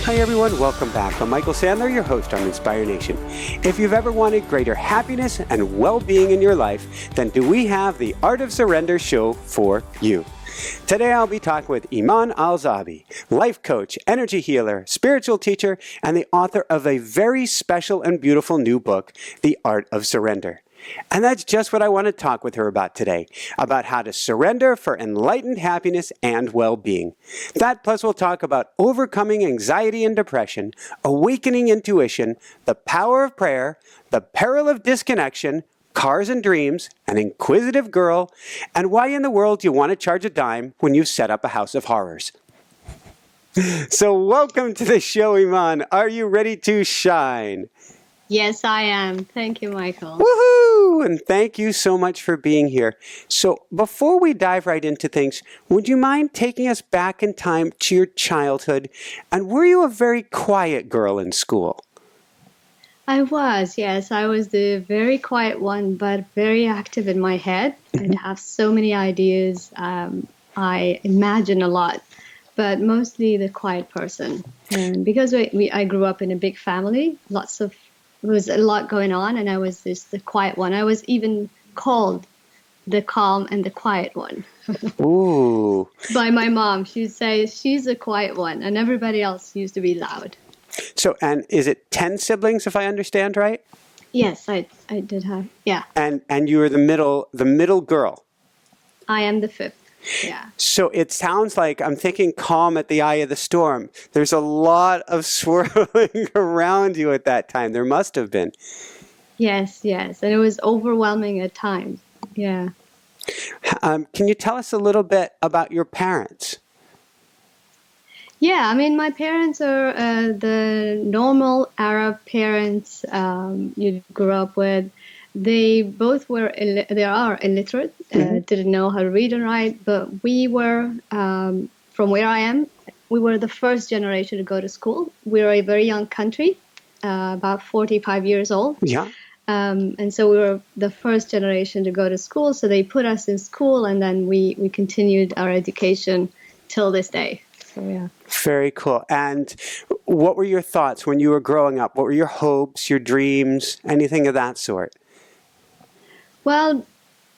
Hi everyone, welcome back. I'm Michael Sandler, your host on Inspire Nation. If you've ever wanted greater happiness and well-being in your life, then do we have the Art of Surrender show for you. Today I'll be talking with Eiman Al Zaabi, life coach, energy healer, spiritual teacher, and the author of a very special and beautiful new book, The Art of Surrender. And that's just what I want to talk with her about today, about how to surrender for enlightened happiness and well-being. That plus we'll talk about overcoming anxiety and depression, awakening intuition, the power of prayer, the peril of disconnection, cars and dreams, an inquisitive girl, and why in the world you want to charge a dime when you set up a house of horrors. So welcome to the show, Eiman. Are you ready to shine? Yes, I am. Thank you, Michael. Woohoo! And thank you so much for being here. So before we dive right into things, would you mind taking us back in time to your childhood? And were you a very quiet girl in school? I was, yes. I was the very quiet one, but very active in my head. I'd have so many ideas. I imagine a lot, but mostly the quiet person. And because I grew up in a big family, there was a lot going on, and I was the quiet one. I was even called the calm and the quiet one. Ooh. By my mom. She'd say she's the quiet one, and everybody else used to be loud. So, and is it 10 siblings, if I understand right? Yes, I did have, yeah. And you were the middle girl. I am the fifth, yeah. So it sounds like I'm thinking calm at the eye of the storm. There's a lot of swirling around you at that time. There must have been. Yes. And it was overwhelming at times, yeah. Can you tell us a little bit about your parents? Yeah, I mean, my parents are the normal Arab parents you grew up with. They both they are illiterate, didn't know how to read and write, but we were, from where I am, we were the first generation to go to school. We're a very young country, about 45 years old. Yeah. And so we were the first generation to go to school, so they put us in school, and then we continued our education till this day. So, yeah. Very cool. And what were your thoughts when you were growing up? What were your hopes, your dreams, anything of that sort? Well,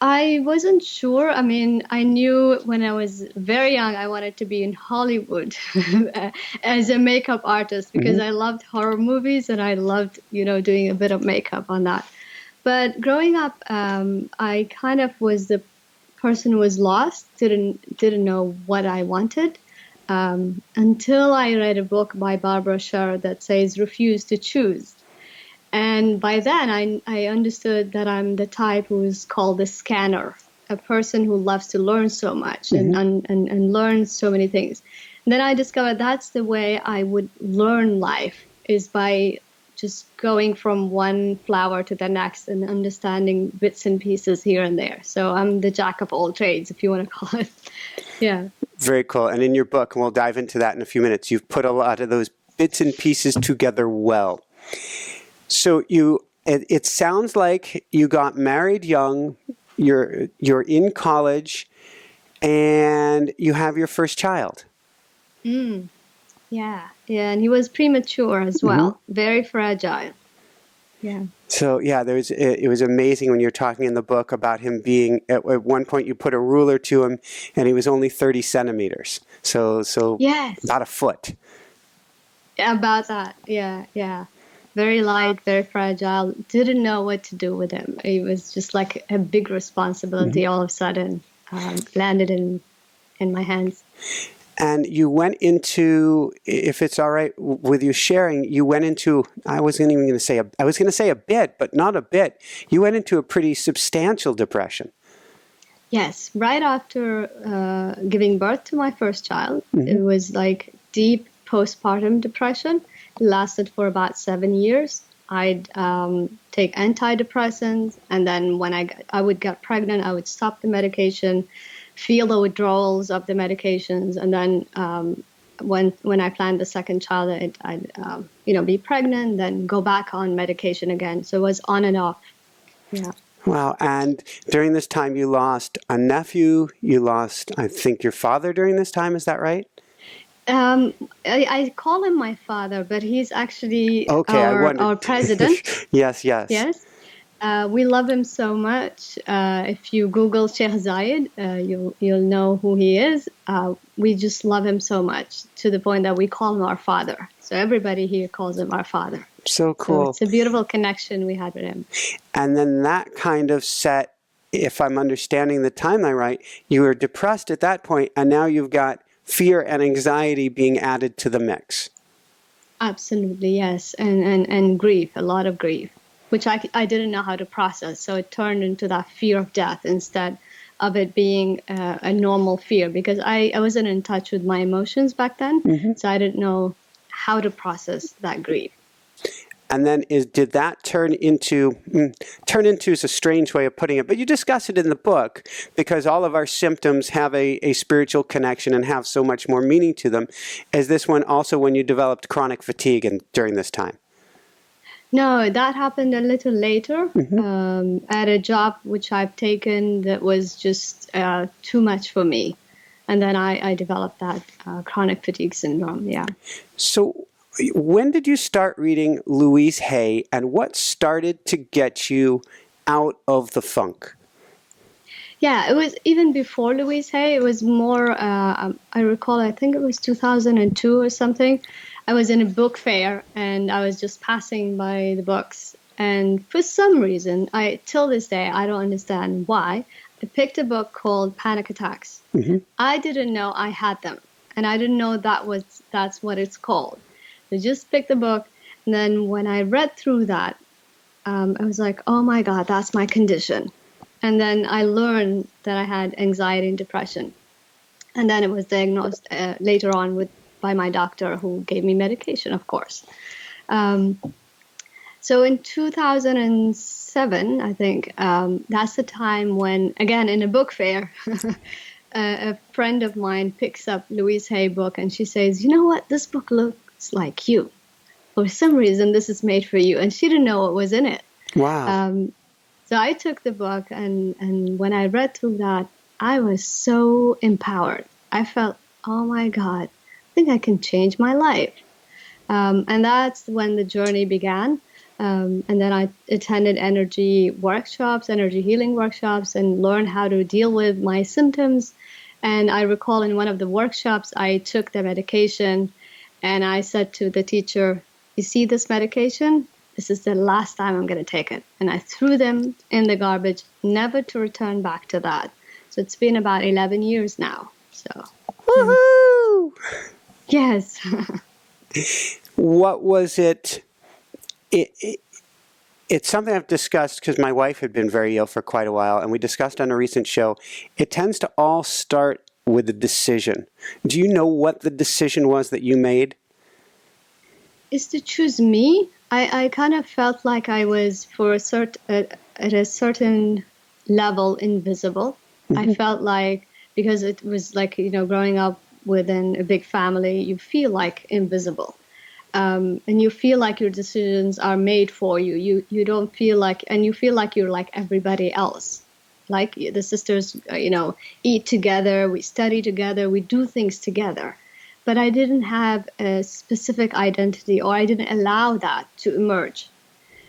I wasn't sure. I mean, I knew when I was very young, I wanted to be in Hollywood as a makeup artist because I loved horror movies and I loved, doing a bit of makeup on that. But growing up, I kind of was the person who was lost, didn't know what I wanted. Until I read a book by Barbara Sher that says, refuse to choose. And by then, I understood that I'm the type who is called a scanner, a person who loves to learn so much and learn so many things. And then I discovered that's the way I would learn life, is by just going from one flower to the next and understanding bits and pieces here and there. So I'm the jack of all trades, if you want to call it. Yeah. Very cool. And in your book, and we'll dive into that in a few minutes, you've put a lot of those bits and pieces together well. So it sounds like you got married young, you're in college, and you have your first child. Yeah, and he was premature as well, very fragile. Yeah. So yeah, it was amazing when you're talking in the book about him being, at one point you put a ruler to him and he was only 30 centimeters. So yes. About a foot. About that, yeah. Very light, very fragile, didn't know what to do with him. It was just like a big responsibility all of a sudden landed in my hands. And you went into, if it's all right with you sharing, you went into, I was going to say a bit, but not a bit. You went into a pretty substantial depression. Yes, right after giving birth to my first child, it was like deep postpartum depression. It lasted for about 7 years. I'd take antidepressants, and then when I would get pregnant, I would stop the medication, feel the withdrawals of the medications, and then when I planned the second child, I'd be pregnant, then go back on medication again. So it was on and off. Yeah. Wow. And during this time, you lost a nephew. You lost, I think, your father during this time. Is that right? I call him my father, but he's actually Okay, I our wondered. president. Yes, yes. Yes. We love him so much. If you Google Sheikh Zayed, you'll know who he is. We just love him so much to the point that we call him our father. So everybody here calls him our father. So So cool. it's a beautiful connection we had with him. And then that kind of set, if I'm understanding the timeline right, you were depressed at that point, and now you've got fear and anxiety being added to the mix. Absolutely, yes. And grief, a lot of grief, which I didn't know how to process. So it turned into that fear of death instead of it being a normal fear, because I wasn't in touch with my emotions back then. So I didn't know how to process that grief. And then did that turn into is a strange way of putting it, but you discuss it in the book because all of our symptoms have a spiritual connection and have so much more meaning to them. Is this one also when you developed chronic fatigue during this time? No, that happened a little later at a job which I've taken that was just too much for me. And then I developed that chronic fatigue syndrome, yeah. So when did you start reading Louise Hay, and what started to get you out of the funk? Yeah, it was even before Louise Hay. It was more, I recall, I think it was 2002 or something. I was in a book fair, and I was just passing by the books. And for some reason, till this day, I don't understand why, I picked a book called Panic Attacks. I didn't know I had them, and I didn't know that's what it's called. I just picked the book, and then when I read through that, I was like, oh my God, that's my condition. And then I learned that I had anxiety and depression. And then it was diagnosed later on by my doctor, who gave me medication, of course. So in 2007, I think, that's the time when, again, in a book fair, a friend of mine picks up Louise Hay book, and she says, you know what, this book looks like you. For some reason, this is made for you. And she didn't know what was in it. Wow. So I took the book, and when I read through that, I was so empowered. I felt, oh my God, I think I can change my life. And that's when the journey began. And then I attended energy healing workshops, and learned how to deal with my symptoms. And I recall in one of the workshops, I took the medication, and I said to the teacher, you see this medication? This is the last time I'm going to take it. And I threw them in the garbage, never to return back to that. So it's been about 11 years now. So, woohoo! Yes. What was it? It's something I've discussed because my wife had been very ill for quite a while, and we discussed on a recent show. It tends to all start with a decision. Do you know what the decision was that you made? Is to choose me. I kind of felt like I was at a certain level invisible. I felt like, because it was like, growing up within a big family, you feel like invisible. And you feel like your decisions are made for you. You don't feel like, and you feel like you're like everybody else. Like the sisters, eat together, we study together, we do things together. But I didn't have a specific identity, or I didn't allow that to emerge.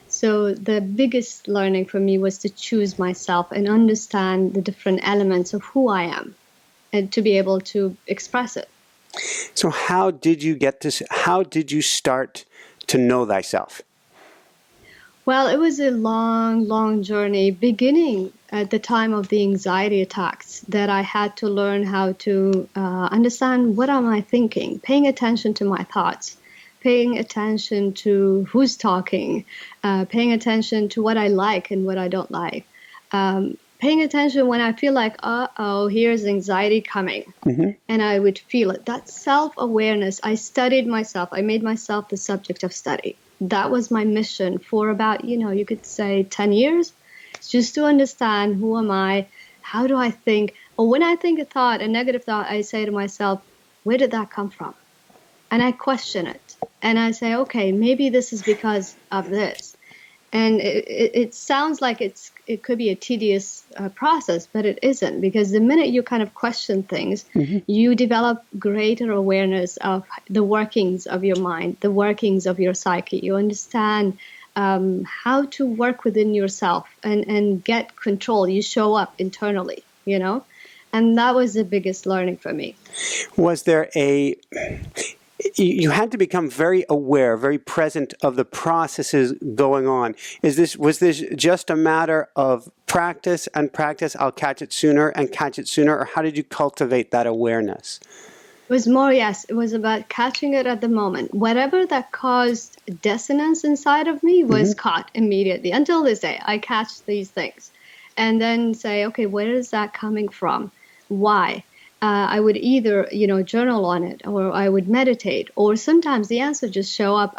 So the biggest learning for me was to choose myself and understand the different elements of who I am, and to be able to express it. So how did you start to know thyself? Well, it was a long, long journey, beginning at the time of the anxiety attacks, that I had to learn how to understand, what am I thinking, paying attention to my thoughts, paying attention to who's talking, paying attention to what I like and what I don't like, paying attention when I feel like, here's anxiety coming, and I would feel it. That self-awareness, I studied myself. I made myself the subject of study. That was my mission for about, you could say 10 years, just to understand, who am I? How do I think? Or when I think a negative thought, I say to myself, where did that come from? And I question it. And I say, okay, maybe this is because of this. And it sounds like it could be a tedious process, but it isn't, because the minute you kind of question things, you develop greater awareness of the workings of your mind, the workings of your psyche. You understand how to work within yourself and get control. You show up internally, you know? And that was the biggest learning for me. Was there you had to become very aware, very present of the processes going on. Was this just a matter of practice and practice? I'll catch it sooner and catch it sooner, or how did you cultivate that awareness? It was more, yes, it was about catching it at the moment. Whatever that caused dissonance inside of me was caught immediately. Until this day, I catch these things and then say, okay, where is that coming from? Why? I would either, journal on it, or I would meditate, or sometimes the answer just show up.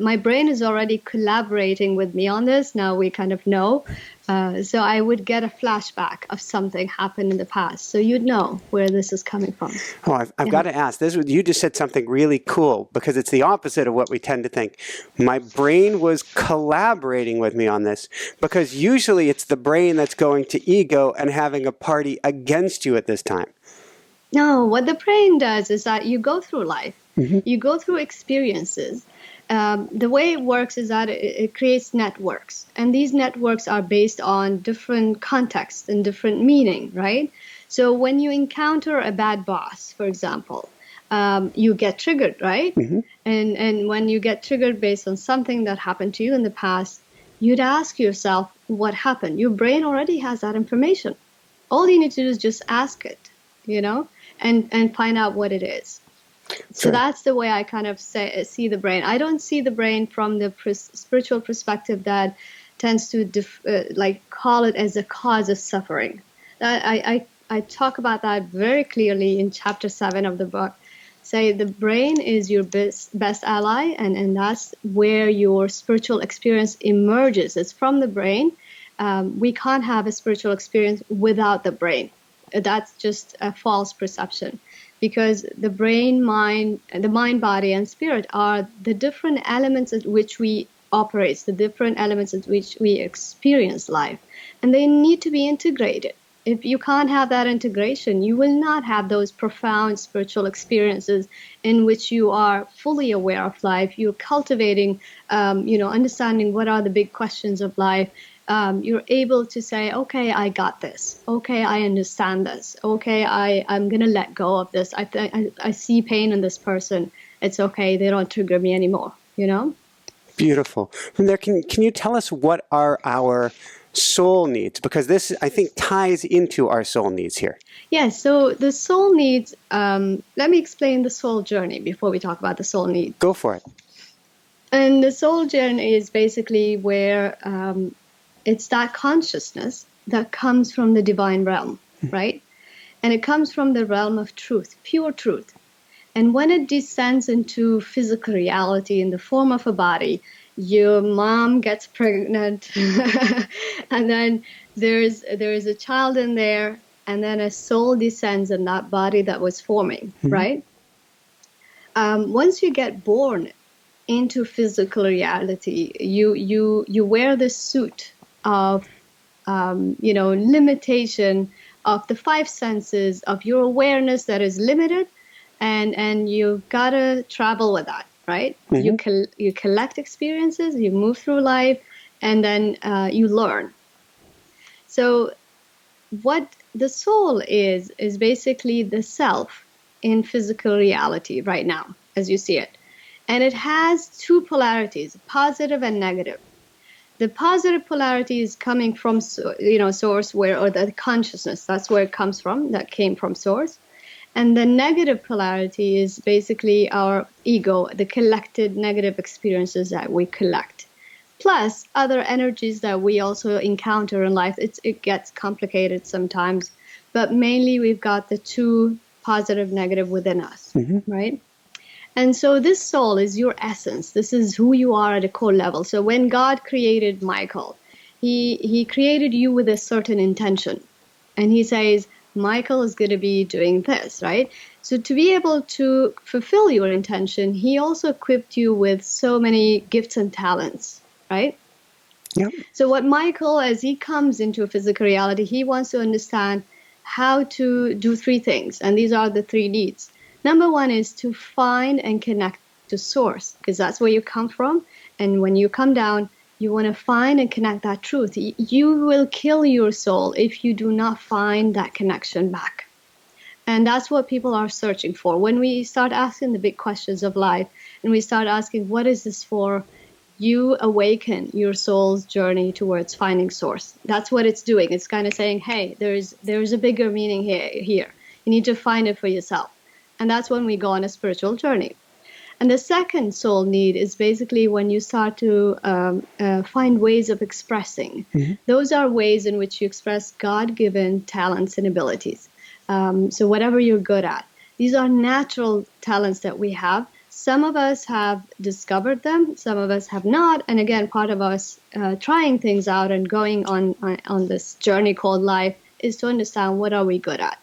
My brain is already collaborating with me on this. Now we kind of know. So I would get a flashback of something happened in the past. So you'd know where this is coming from. Oh, I've got to ask. You just said something really cool, because it's the opposite of what we tend to think. My brain was collaborating with me on this, because usually it's the brain that's going to ego and having a party against you at this time. No, what the brain does is that you go through life, you go through experiences. The way it works is that it creates networks, and these networks are based on different contexts and different meaning, right? So when you encounter a bad boss, for example, you get triggered, right? And when you get triggered based on something that happened to you in the past, you'd ask yourself what happened. Your brain already has that information. All you need to do is just ask it, and find out what it is. So that's the way I kind of see the brain. I don't see the brain from the spiritual perspective that tends to call it as a cause of suffering. I talk about that very clearly in chapter 7 of the book. Say the brain is your best ally, and that's where your spiritual experience emerges. It's from the brain. We can't have a spiritual experience without the brain. That's just a false perception, because the brain, mind, the mind, body, and spirit are the different elements at which we operate, the different elements at which we experience life, and they need to be integrated. If you can't have that integration, you will not have those profound spiritual experiences in which you are fully aware of life. You're cultivating, understanding what are the big questions of life. You're able to say, okay, I got this. Okay, I understand this. Okay, I'm going to let go of this. I see pain in this person. It's okay. They don't trigger me anymore, Beautiful. From there, can you tell us what are our soul needs? Because this, I think, ties into our soul needs here. Yes, so the soul needs, let me explain the soul journey before we talk about the soul needs. Go for it. And the soul journey is basically where it's that consciousness that comes from the divine realm, right? And it comes from the realm of truth, pure truth. And when it descends into physical reality in the form of a body, your mom gets pregnant, and then there's a child in there, and then a soul descends in that body that was forming, right? Once you get born into physical reality, you wear this suit of limitation of the 5 senses, of your awareness that is limited, and you've got to travel with that, right? You collect experiences, you move through life, and then you learn. So what the soul is basically the self in physical reality right now, as you see it. And it has 2 polarities, positive and negative. The positive polarity is coming from, source, or the consciousness. That's where it comes from. That came from source. And the negative polarity is basically our ego, the collected negative experiences that we collect, plus other energies that we also encounter in life. It gets complicated sometimes, but mainly we've got the 2 positive, negative within us, right? And so this soul is your essence. This is who you are at a core level. So when God created Michael, he created you with a certain intention. And he says, Michael is going to be doing this, right? So to be able to fulfill your intention, he also equipped you with so many gifts and talents, right? Yep. So what Michael, as he comes into physical reality, he wants to understand how to do three things. And these are the three needs. Number one is to find and connect to source, because that's where you come from. And when you come down, you want to find and connect that truth. You will kill your soul if you do not find that connection back. And that's what people are searching for. When we start asking the big questions of life and we start asking, what is this for? You awaken your soul's journey towards finding source. That's what it's doing. It's kind of saying, hey, there's a bigger meaning here. You need to find it for yourself. And that's when we go on a spiritual journey. And the second soul need is basically when you start to find ways of expressing. Mm-hmm. Those are ways in which you express God-given talents and abilities. So whatever you're good at, these are natural talents that we have. Some of us have discovered them, some of us have not. And again, part of us trying things out and going on this journey called life is to understand what are we good at.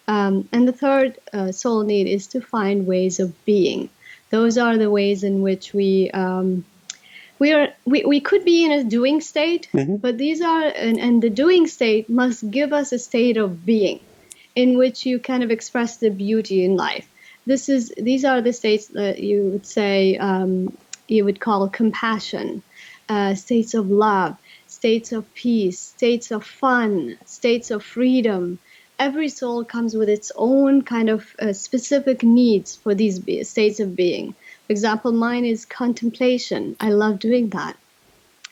And the third soul need is to find ways of being. Those are the ways in which we could be in a doing state, mm-hmm. but these are, and the doing state must give us a state of being, in which you kind of express the beauty in life. These are the states that you would say, you would call compassion, states of love, states of peace, states of fun, states of freedom. Every soul comes with its own kind of specific needs for these states of being. For example, mine is contemplation. I love doing that.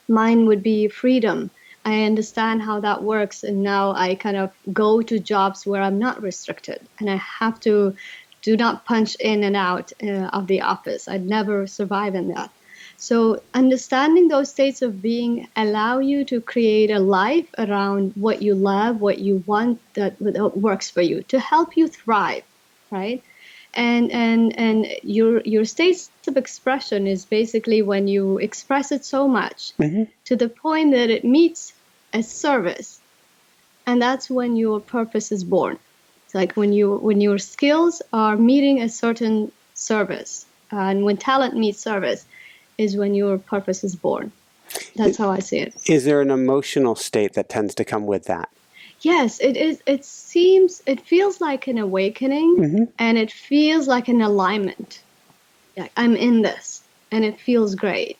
Mine would be freedom. I understand how that works, and now I kind of go to jobs where I'm not restricted, and I have to do not punch in and out of the office. I'd never survive in that. So understanding those states of being allow you to create a life around what you love, what you want, that works for you, to help you thrive, right? And your states of expression is basically when you express it so much mm-hmm. to the point that it meets a service, and that's when your purpose is born. It's like when your skills are meeting a certain service, and when talent meets service is when your purpose is born. That's how I see it. Is there an emotional state that tends to come with that? Yes, it is. It feels like an awakening, mm-hmm. and it feels like an alignment. Like I'm in this, and it feels great.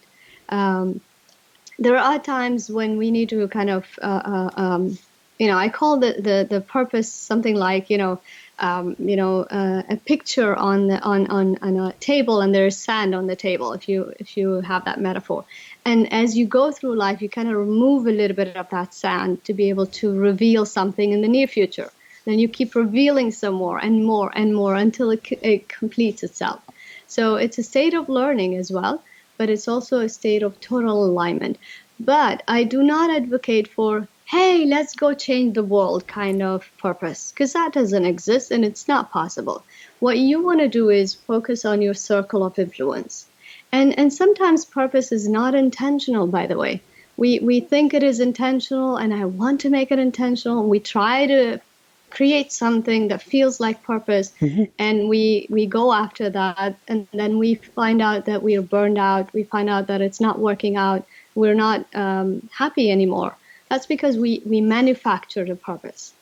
There are times when we need to kind of, I call the purpose something like, a picture on a table, and there's sand on the table, if you have that metaphor. And as you go through life, you kind of remove a little bit of that sand to be able to reveal something in the near future. Then you keep revealing some more and more and more until it completes itself. So it's a state of learning as well, but it's also a state of total alignment. But I do not advocate for, hey, let's go change the world kind of purpose, because that doesn't exist and it's not possible. What you want to do is focus on your circle of influence. And sometimes purpose is not intentional, by the way. We think it is intentional, and I want to make it intentional. We try to create something that feels like purpose, mm-hmm. and we go after that, and then we find out that we are burned out. We find out that it's not working out. We're not happy anymore. That's because we manufactured a purpose.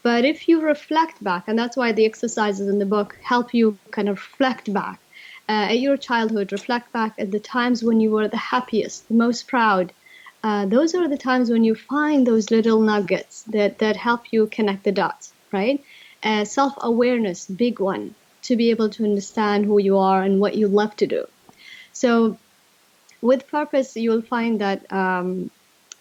But if you reflect back, and that's why the exercises in the book help you kind of reflect back at your childhood, reflect back at the times when you were the happiest, the most proud. Those are the times when you find those little nuggets that help you connect the dots, right? Self-awareness, big one, to be able to understand who you are and what you love to do. So with purpose, you'll find that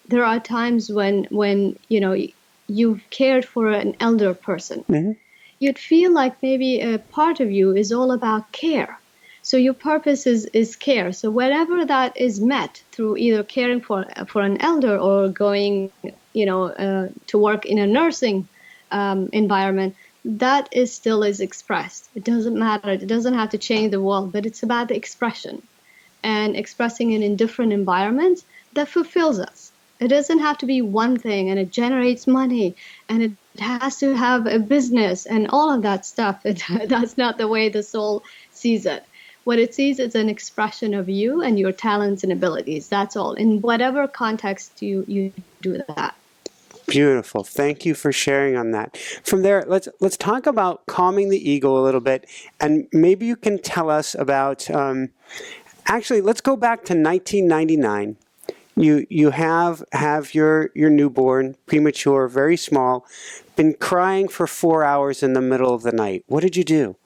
there are times when you've cared for an elder person. Mm-hmm. You'd feel like maybe a part of you is all about care. So your purpose is care. So wherever that is met through either caring for an elder or going, to work in a nursing environment, that still is expressed. It doesn't matter. It doesn't have to change the world, but it's about the expression and expressing it in different environments that fulfills us. It doesn't have to be one thing and it generates money and it has to have a business and all of that stuff. That's not the way the soul sees it. what it sees is an expression of you and your talents and abilities. That's all. In whatever context you do that. Beautiful. Thank you for sharing on that. From there, let's talk about calming the ego a little bit, and maybe you can tell us about. Actually, let's go back to 1999. You have your newborn, premature, very small, been crying for 4 hours in the middle of the night. What did you do?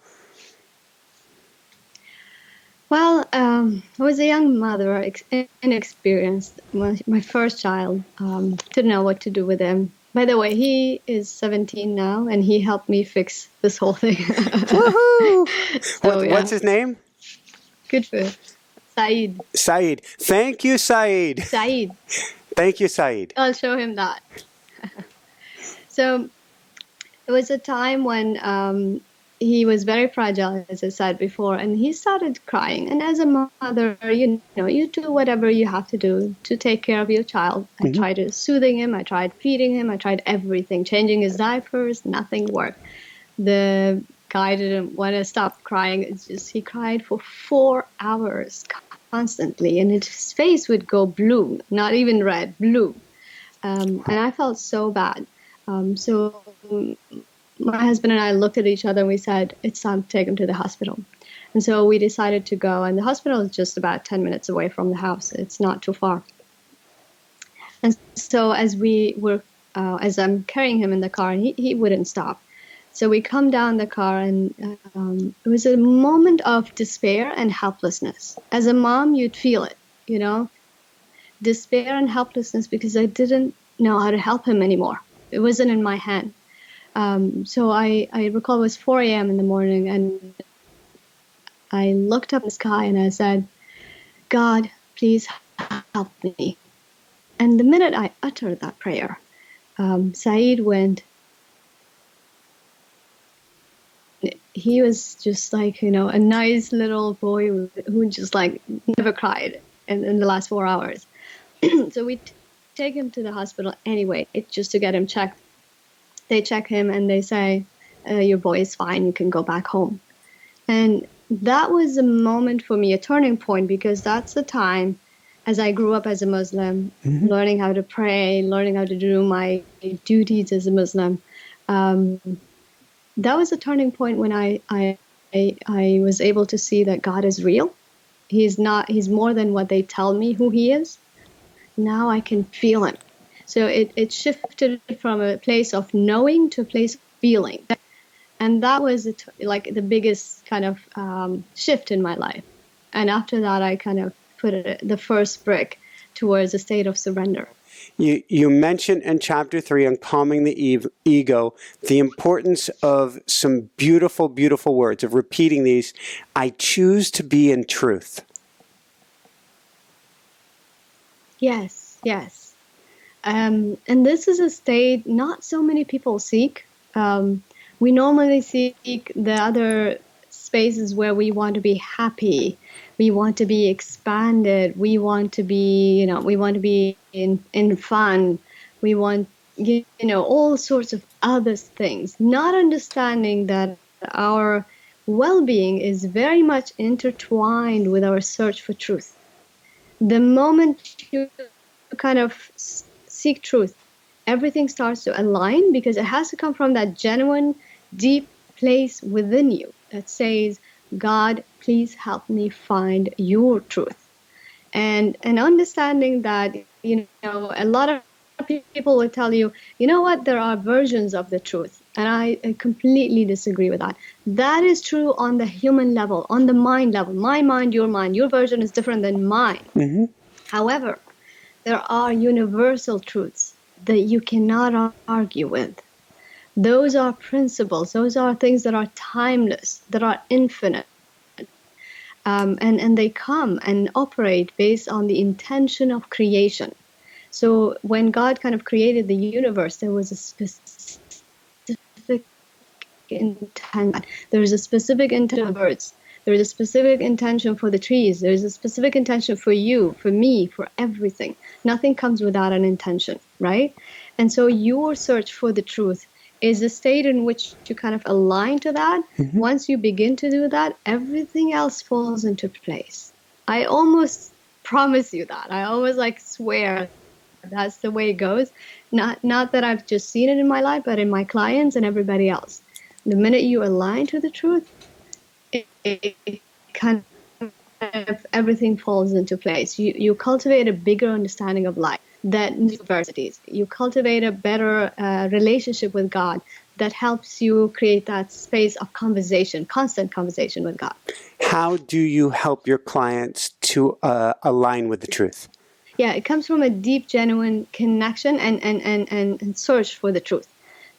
Well, I was a young mother, inexperienced. My first child, didn't know what to do with him. By the way, he is 17 now, and he helped me fix this whole thing. Woohoo! So, What's his name? Good for Saeed. Saeed. Thank you, Saeed. Saeed. Thank you, Saeed. I'll show him that. So it was a time when he was very fragile, as I said before, and he started crying. And as a mother, you do whatever you have to do to take care of your child. I tried soothing him, I tried feeding him, I tried everything, changing his diapers, nothing worked. The guy didn't want to stop crying. It's just he cried for 4 hours constantly, and his face would go blue, not even red, blue. And I felt so bad. So my husband and I looked at each other and we said, it's time to take him to the hospital. And so we decided to go, and the hospital is just about 10 minutes away from the house. It's not too far. And so as I'm carrying him in the car, and he wouldn't stop. So we come down the car, and it was a moment of despair and helplessness. As a mom, you'd feel it, despair and helplessness, because I didn't know how to help him anymore. It wasn't in my hand. So I recall it was 4 a.m. in the morning, and I looked up in the sky and I said, God, please help me. And the minute I uttered that prayer, Saeed went. He was just like, a nice little boy who just like never cried in the last 4 hours. So we take him to the hospital anyway, just to get him checked. They check him and they say, your boy is fine, you can go back home. And that was a moment for me, a turning point, because that's the time, as I grew up as a Muslim, learning how to pray, learning how to do my duties as a Muslim. That was a turning point when I was able to see that God is real. He's more than what they tell me who he is. Now I can feel him. So it shifted from a place of knowing to a place of feeling. And that was like the biggest kind of shift in my life. And after that, I kind of put the first brick towards a state of surrender. You mentioned in chapter 3 on calming the ego, the importance of some beautiful, beautiful words, of repeating these. I choose to be in truth. Yes. And this is a state not so many people seek. We normally seek the other spaces where we want to be happy. We want to be expanded. We want to be, in fun. We want, all sorts of other things, not understanding that our well-being is very much intertwined with our search for truth. The moment you kind of seek truth, everything starts to align, because it has to come from that genuine, deep place within you that says, God, please help me find your truth. And understanding that, a lot of people will tell you, there are versions of the truth. And I completely disagree with that. That is true on the human level, on the mind level. My mind, your version is different than mine. However, there are universal truths that you cannot argue with. Those are principles. Those are things that are timeless, that are infinite. And they come and operate based on the intention of creation. So when God kind of created the universe, there was a specific intention. There is a specific intention for birds. There is a specific intention for the trees. There is a specific intention for you, for me, for everything. Nothing comes without an intention, right? And so your search for the truth is a state in which you kind of align to that. Mm-hmm. Once you begin to do that, everything else falls into place. I almost promise you that. I always swear that's the way it goes. Not that I've just seen it in my life, but in my clients and everybody else. The minute you align to the truth, it kind of everything falls into place. You cultivate a bigger understanding of life, that universities. You cultivate a better relationship with God that helps you create that space of conversation, constant conversation with God. How do you help your clients to align with the truth? Yeah, it comes from a deep, genuine connection and search for the truth.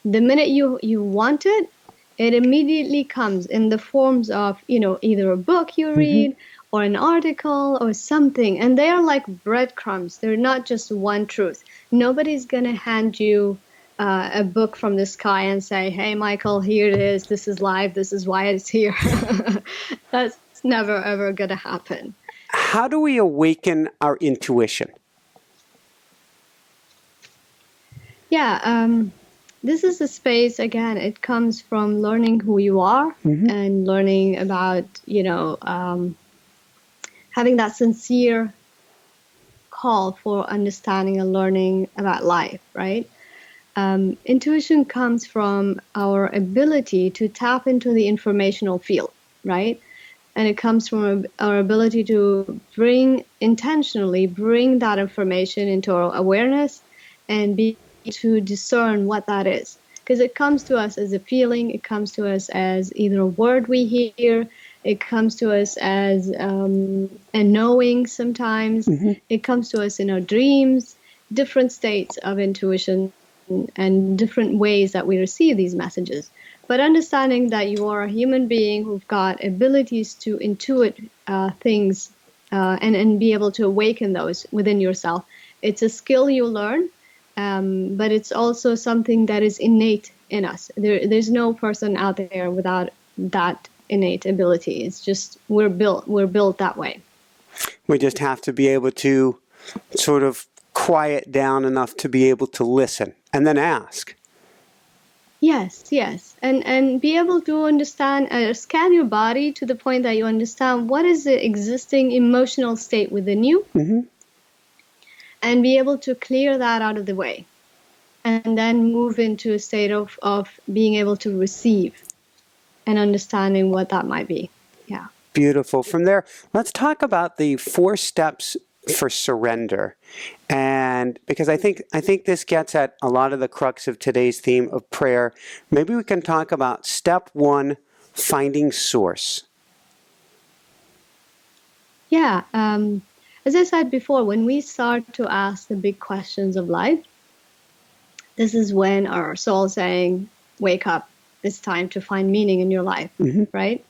The minute you want it, it immediately comes in the forms of, either a book you read or an article or something. And they are like breadcrumbs. They're not just one truth. Nobody's going to hand you a book from the sky and say, hey, Michael, here it is. This is life. This is why it's here. That's never, ever going to happen. How do we awaken our intuition? Yeah, this is a space, again, it comes from learning who you are and learning about, having that sincere call for understanding and learning about life, right? Intuition comes from our ability to tap into the informational field, right? And it comes from our ability to intentionally bring that information into our awareness and be to discern what that is. Because it comes to us as a feeling, it comes to us as either a word we hear, it comes to us as a knowing sometimes, it comes to us in our dreams, different states of intuition and different ways that we receive these messages. But understanding that you are a human being who've got abilities to intuit things and be able to awaken those within yourself. It's a skill you learn, but it's also something that is innate in us. There's no person out there without that innate ability. It's just we're built that way. We just have to be able to sort of quiet down enough to be able to listen and then ask. Yes. And be able to understand, scan your body to the point that you understand what is the existing emotional state within you, and be able to clear that out of the way. And then move into a state of being able to receive and understanding what that might be. Yeah. Beautiful. From there, let's talk about the 4 steps for surrender. And because I think this gets at a lot of the crux of today's theme of prayer, maybe we can talk about step 1, finding source. Yeah. As I said before, when we start to ask the big questions of life, this is when our soul saying, wake up, it's time to find meaning in your life, right?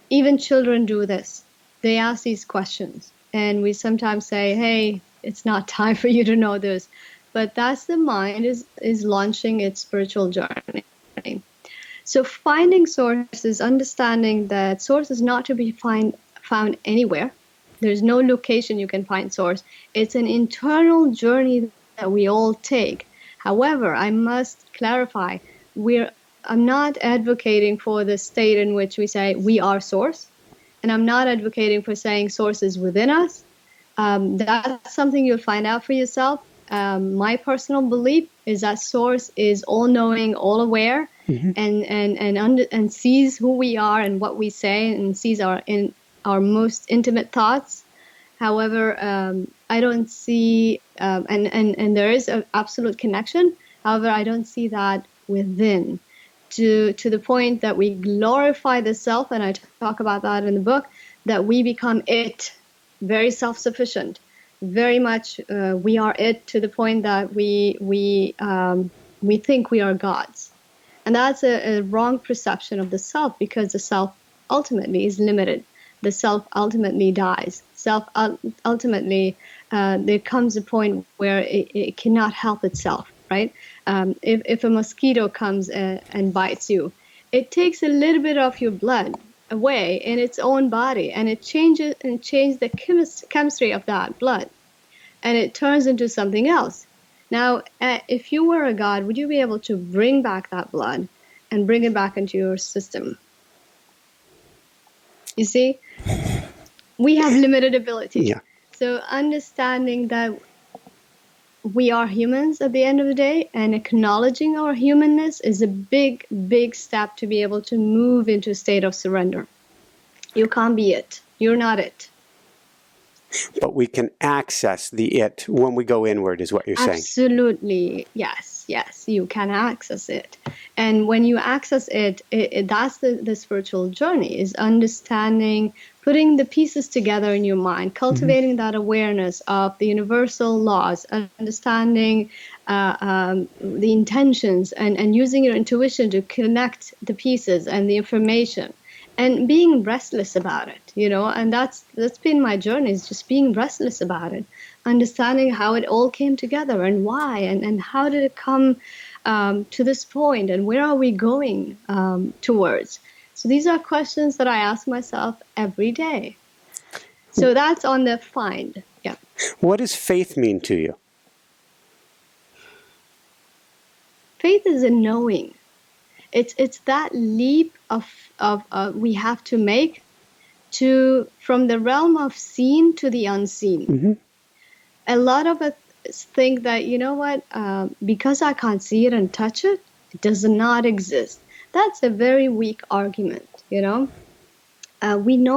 Even children do this. They ask these questions. And we sometimes say, hey, it's not time for you to know this. But that's the mind is launching its spiritual journey. So finding source is understanding that source is not to be found anywhere. There's no location you can find source. It's an internal journey that we all take. However, I must clarify, I'm not advocating for the state in which we say we are source. And I'm not advocating for saying source is within us. That's something you'll find out for yourself. My personal belief is that source is all-knowing, all-aware, and sees who we are and what we say, and sees our most intimate thoughts. However, I don't see, and there is an absolute connection. However, I don't see that within. To the point that we glorify the self, and I talk about that in the book, that we become it, very self-sufficient, very much we are it, to the point that we think we are gods. And that's a wrong perception of the self, because the self ultimately is limited. The self ultimately dies. Self ultimately, there comes a point where it cannot help itself. Right? If a mosquito comes and bites you, it takes a little bit of your blood away in its own body, and it changes the chemistry of that blood, and it turns into something else. Now, if you were a god, would you be able to bring back that blood and bring it back into your system? You see, we have limited abilities. Yeah. So understanding that we are humans at the end of the day and acknowledging our humanness is a big, big step to be able to move into a state of surrender. You can't be it. You're not it. But we can access the it when we go inward, is what you're saying. Absolutely. Yes, yes, you can access it. And when you access it, that's the spiritual journey, is understanding, putting the pieces together in your mind, cultivating that awareness of the universal laws, understanding the intentions, and using your intuition to connect the pieces and the information. And being restless about it, and that's been my journey, is just being restless about it, understanding how it all came together and why, and how did it come to this point, and where are we going towards. So these are questions that I ask myself every day. So that's on the find. Yeah. What does faith mean to you? Faith is a knowing. It's that leap of we have to make from the realm of seen to the unseen. A lot of us think that, because I can't see it and touch it, it does not exist. That's a very weak argument. We know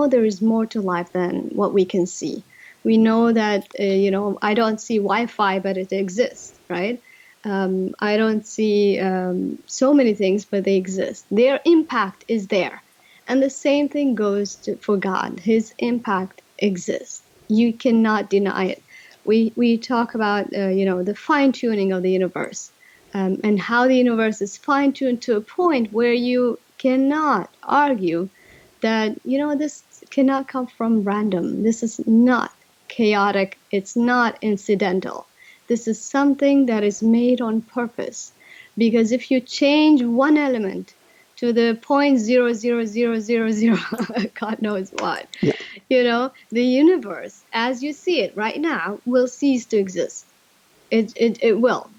there is more to life than what we can see. We know that I don't see Wi-Fi, but it exists, right? I don't see so many things, but they exist. Their impact is there. And the same thing goes for God. His impact exists. You cannot deny it. We talk about, the fine-tuning of the universe, and how the universe is fine-tuned to a point where you cannot argue that, this cannot come from random. This is not chaotic. It's not incidental. This is something that is made on purpose, because if you change one element to the 0.00000, God knows what, the universe, as you see it right now, will cease to exist. It will.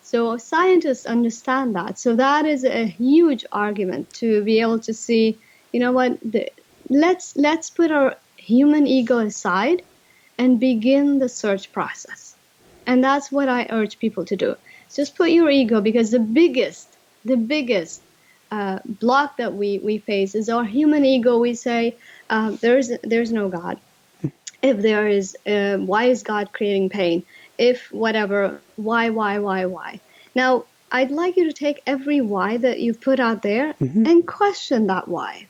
So scientists understand that. So that is a huge argument to be able to see, let's put our human ego aside and begin the search process. And that's what I urge people to do. Just put your ego, because the biggest block that we face is our human ego. We say, there's no God. If there is, why is God creating pain? If whatever, why? Now, I'd like you to take every why that you've put out there and question that why.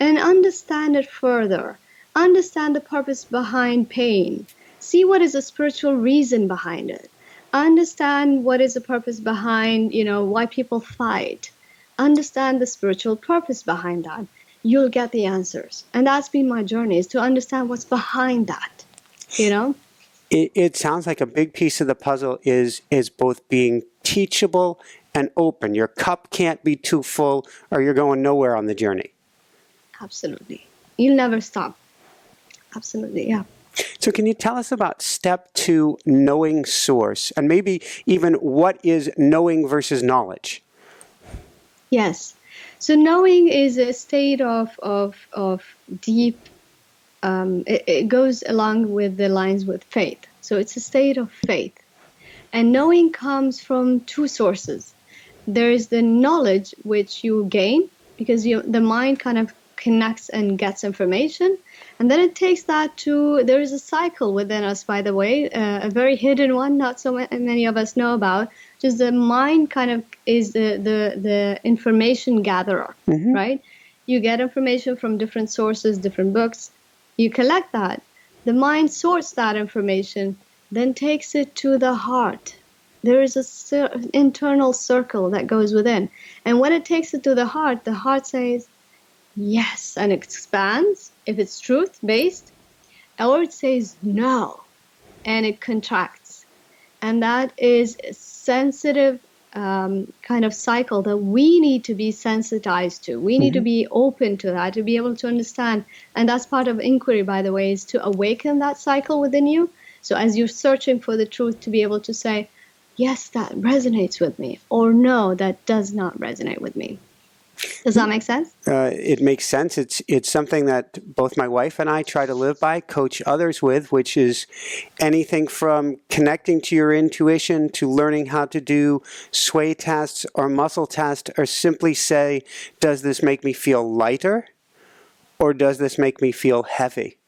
And understand it further. Understand the purpose behind pain. See what is the spiritual reason behind it. Understand what is the purpose behind, why people fight. Understand the spiritual purpose behind that. You'll get the answers. And that's been my journey, is to understand what's behind that, It sounds like a big piece of the puzzle is both being teachable and open. Your cup can't be too full or you're going nowhere on the journey. Absolutely. You'll never stop. Absolutely, yeah. So can you tell us about step 2, knowing source, and maybe even what is knowing versus knowledge? Yes. So knowing is a state of deep, it goes along with the lines with faith. So it's a state of faith. And knowing comes from two sources. There is the knowledge which you gain, because the mind kind of connects and gets information. And then it takes that there is a cycle within us, by the way, a very hidden one, not so many of us know about. Just the mind kind of is the information gatherer, right? You get information from different sources, different books. You collect that. The mind sorts that information, then takes it to the heart. There is an internal circle that goes within. And when it takes it to the heart says, yes, and it expands, if it's truth-based, or it says no, and it contracts. And that is a sensitive kind of cycle that we need to be sensitized to. We need to be open to that, to be able to understand. And that's part of inquiry, by the way, is to awaken that cycle within you. So as you're searching for the truth, to be able to say, yes, that resonates with me, or no, that does not resonate with me. Does that make sense? It makes sense. It's something that both my wife and I try to live by, coach others with, which is anything from connecting to your intuition to learning how to do sway tests or muscle tests, or simply say, does this make me feel lighter or does this make me feel heavy?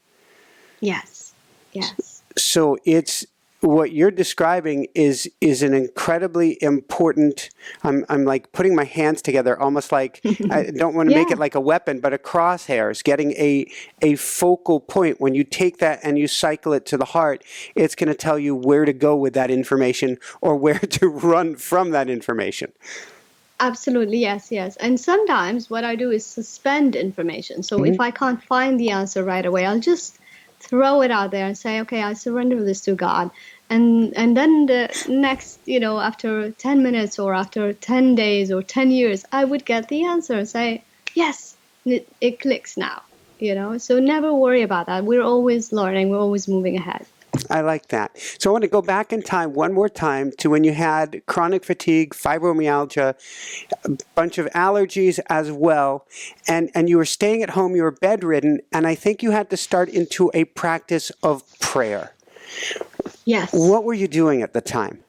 Yes. Yes. So it's what you're describing is an incredibly important. I'm like putting my hands together, almost like I don't want to make it like a weapon, but a crosshairs, getting a focal point. When you take that and you cycle it to the heart, it's going to tell you where to go with that information or where to run from that information. Absolutely, yes, yes. And sometimes what I do is suspend information. So if I can't find the answer right away, I'll just throw it out there and say, okay, I surrender this to God. And then the next, after 10 minutes or after 10 days or 10 years, I would get the answer and say, yes, it clicks now, So never worry about that. We're always learning. We're always moving ahead. I like that. So I want to go back in time one more time to when you had chronic fatigue, fibromyalgia, a bunch of allergies as well, and you were staying at home, you were bedridden, and I think you had to start into a practice of prayer. Yes. What were you doing at the time?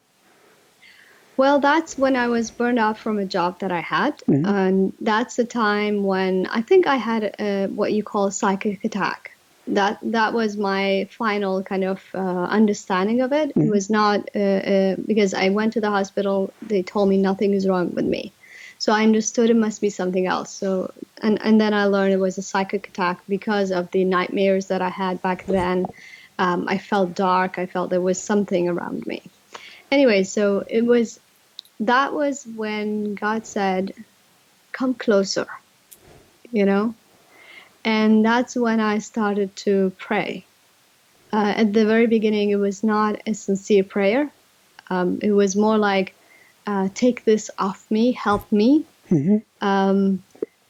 Well, that's when I was burned out from a job that I had. And that's the time when I think I had what you call a psychic attack. That was my final kind of understanding of it. It was not because I went to the hospital. They told me nothing is wrong with me, so I understood it must be something else. So and then I learned it was a psychic attack because of the nightmares that I had back then. I felt dark. I felt there was something around me. Anyway, so that was when God said, "Come closer," And that's when I started to pray. At the very beginning, it was not a sincere prayer. It was more like, take this off me, help me. The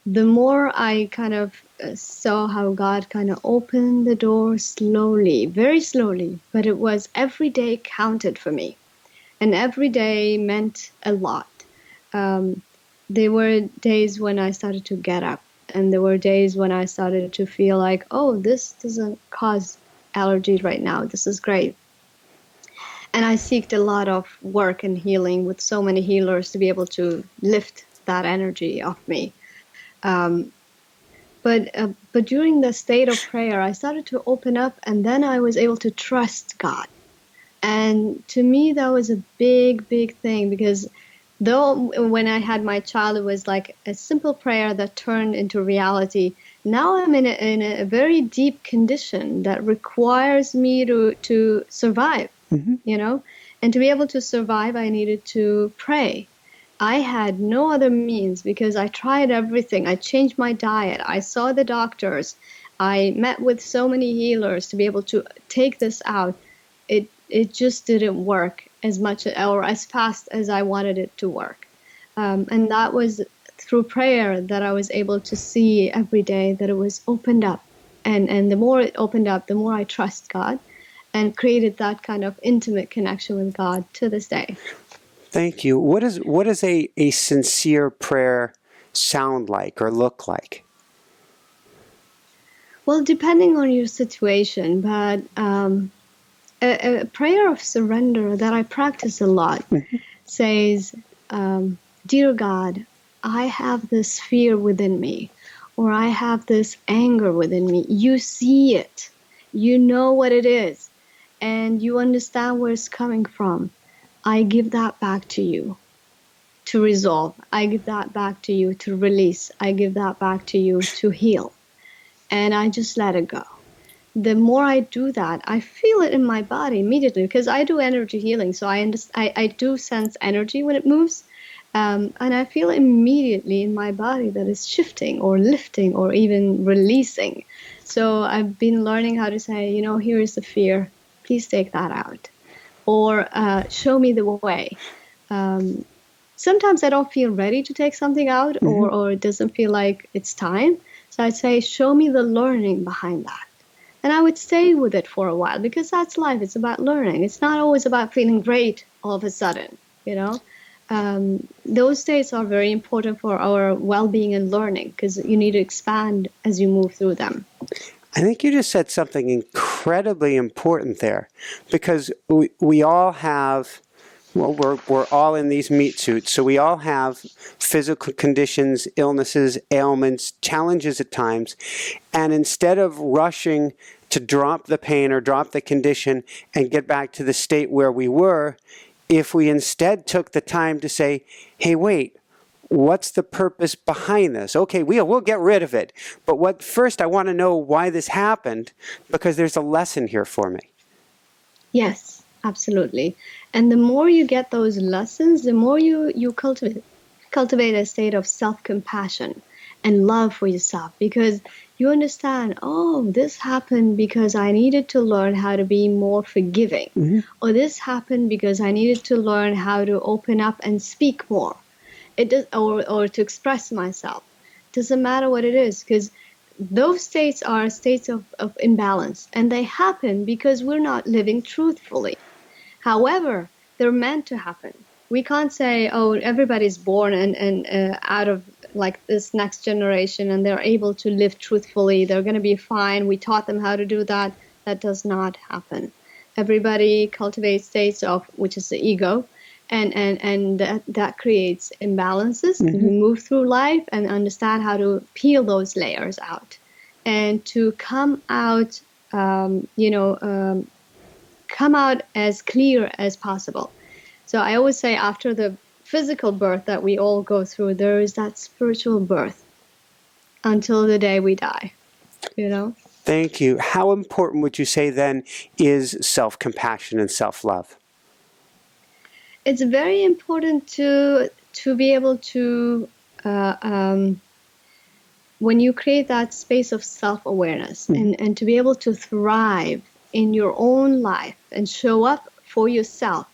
more I kind of saw how God kind of opened the door slowly, very slowly, but it was every day counted for me. And every day meant a lot. There were days when I started to get up. And there were days when I started to feel like, oh, this doesn't cause allergies right now. This is great. And I seeked a lot of work and healing with so many healers to be able to lift that energy off me. But during the state of prayer, I started to open up, and then I was able to trust God. And to me, that was a big, big thing, because though when I had my child, it was like a simple prayer that turned into reality. Now I'm in a very deep condition that requires me to survive, And to be able to survive, I needed to pray. I had no other means because I tried everything. I changed my diet. I saw the doctors. I met with so many healers to be able to take this out. It just didn't work as much or as fast as I wanted it to work. And that was through prayer that I was able to see every day that it was opened up. And the more it opened up, the more I trust God and created that kind of intimate connection with God to this day. Thank you. What does a sincere prayer sound like or look like? Well, depending on your situation, but a prayer of surrender that I practice a lot says, Dear God, I have this fear within me, or I have this anger within me. You see it. You know what it is, and you understand where it's coming from. I give that back to you to resolve. I give that back to you to release. I give that back to you to heal. And I just let it go. The more I do that, I feel it in my body immediately, because I do energy healing. So I do sense energy when it moves. And I feel immediately in my body that it's shifting or lifting or even releasing. So I've been learning how to say, here is the fear. Please take that out. Or show me the way. Sometimes I don't feel ready to take something out, or it doesn't feel like it's time. So I'd say, show me the learning behind that. And I would stay with it for a while, because that's life. It's about learning. It's not always about feeling great all of a sudden, you know. Those states are very important for our well-being and learning, because you need to expand as you move through them. I think you just said something incredibly important there, because we all have, well, we're all in these meat suits, so we all have physical conditions, illnesses, ailments, challenges at times, and instead of rushing to drop the pain or drop the condition and get back to the state where we were, if we instead took the time to say, hey, wait, what's the purpose behind this? Okay, we'll get rid of it, but first I want to know why this happened, because there's a lesson here for me. Yes, absolutely. And the more you get those lessons, the more you cultivate a state of self-compassion and love for yourself, because you understand, oh, this happened because I needed to learn how to be more forgiving. Mm-hmm. Or this happened because I needed to learn how to open up and speak more. Or to express myself. Doesn't matter what it is, because those states are states of imbalance, and they happen because we're not living truthfully. However, they're meant to happen. We can't say, oh, everybody's born and out of like this next generation and they're able to live truthfully, they're going to be fine, we taught them how to do that. That does not happen. Everybody cultivates states of, which is the ego, and that creates imbalances. Mm-hmm. You move through life and understand how to peel those layers out and to come out, come out as clear as possible. So I always say, after the physical birth that we all go through, there is that spiritual birth until the day we die, you know? Thank you. How important would you say then is self-compassion and self-love? It's very important to be able to, when you create that space of self-awareness, mm-hmm. and to be able to thrive in your own life and show up for yourself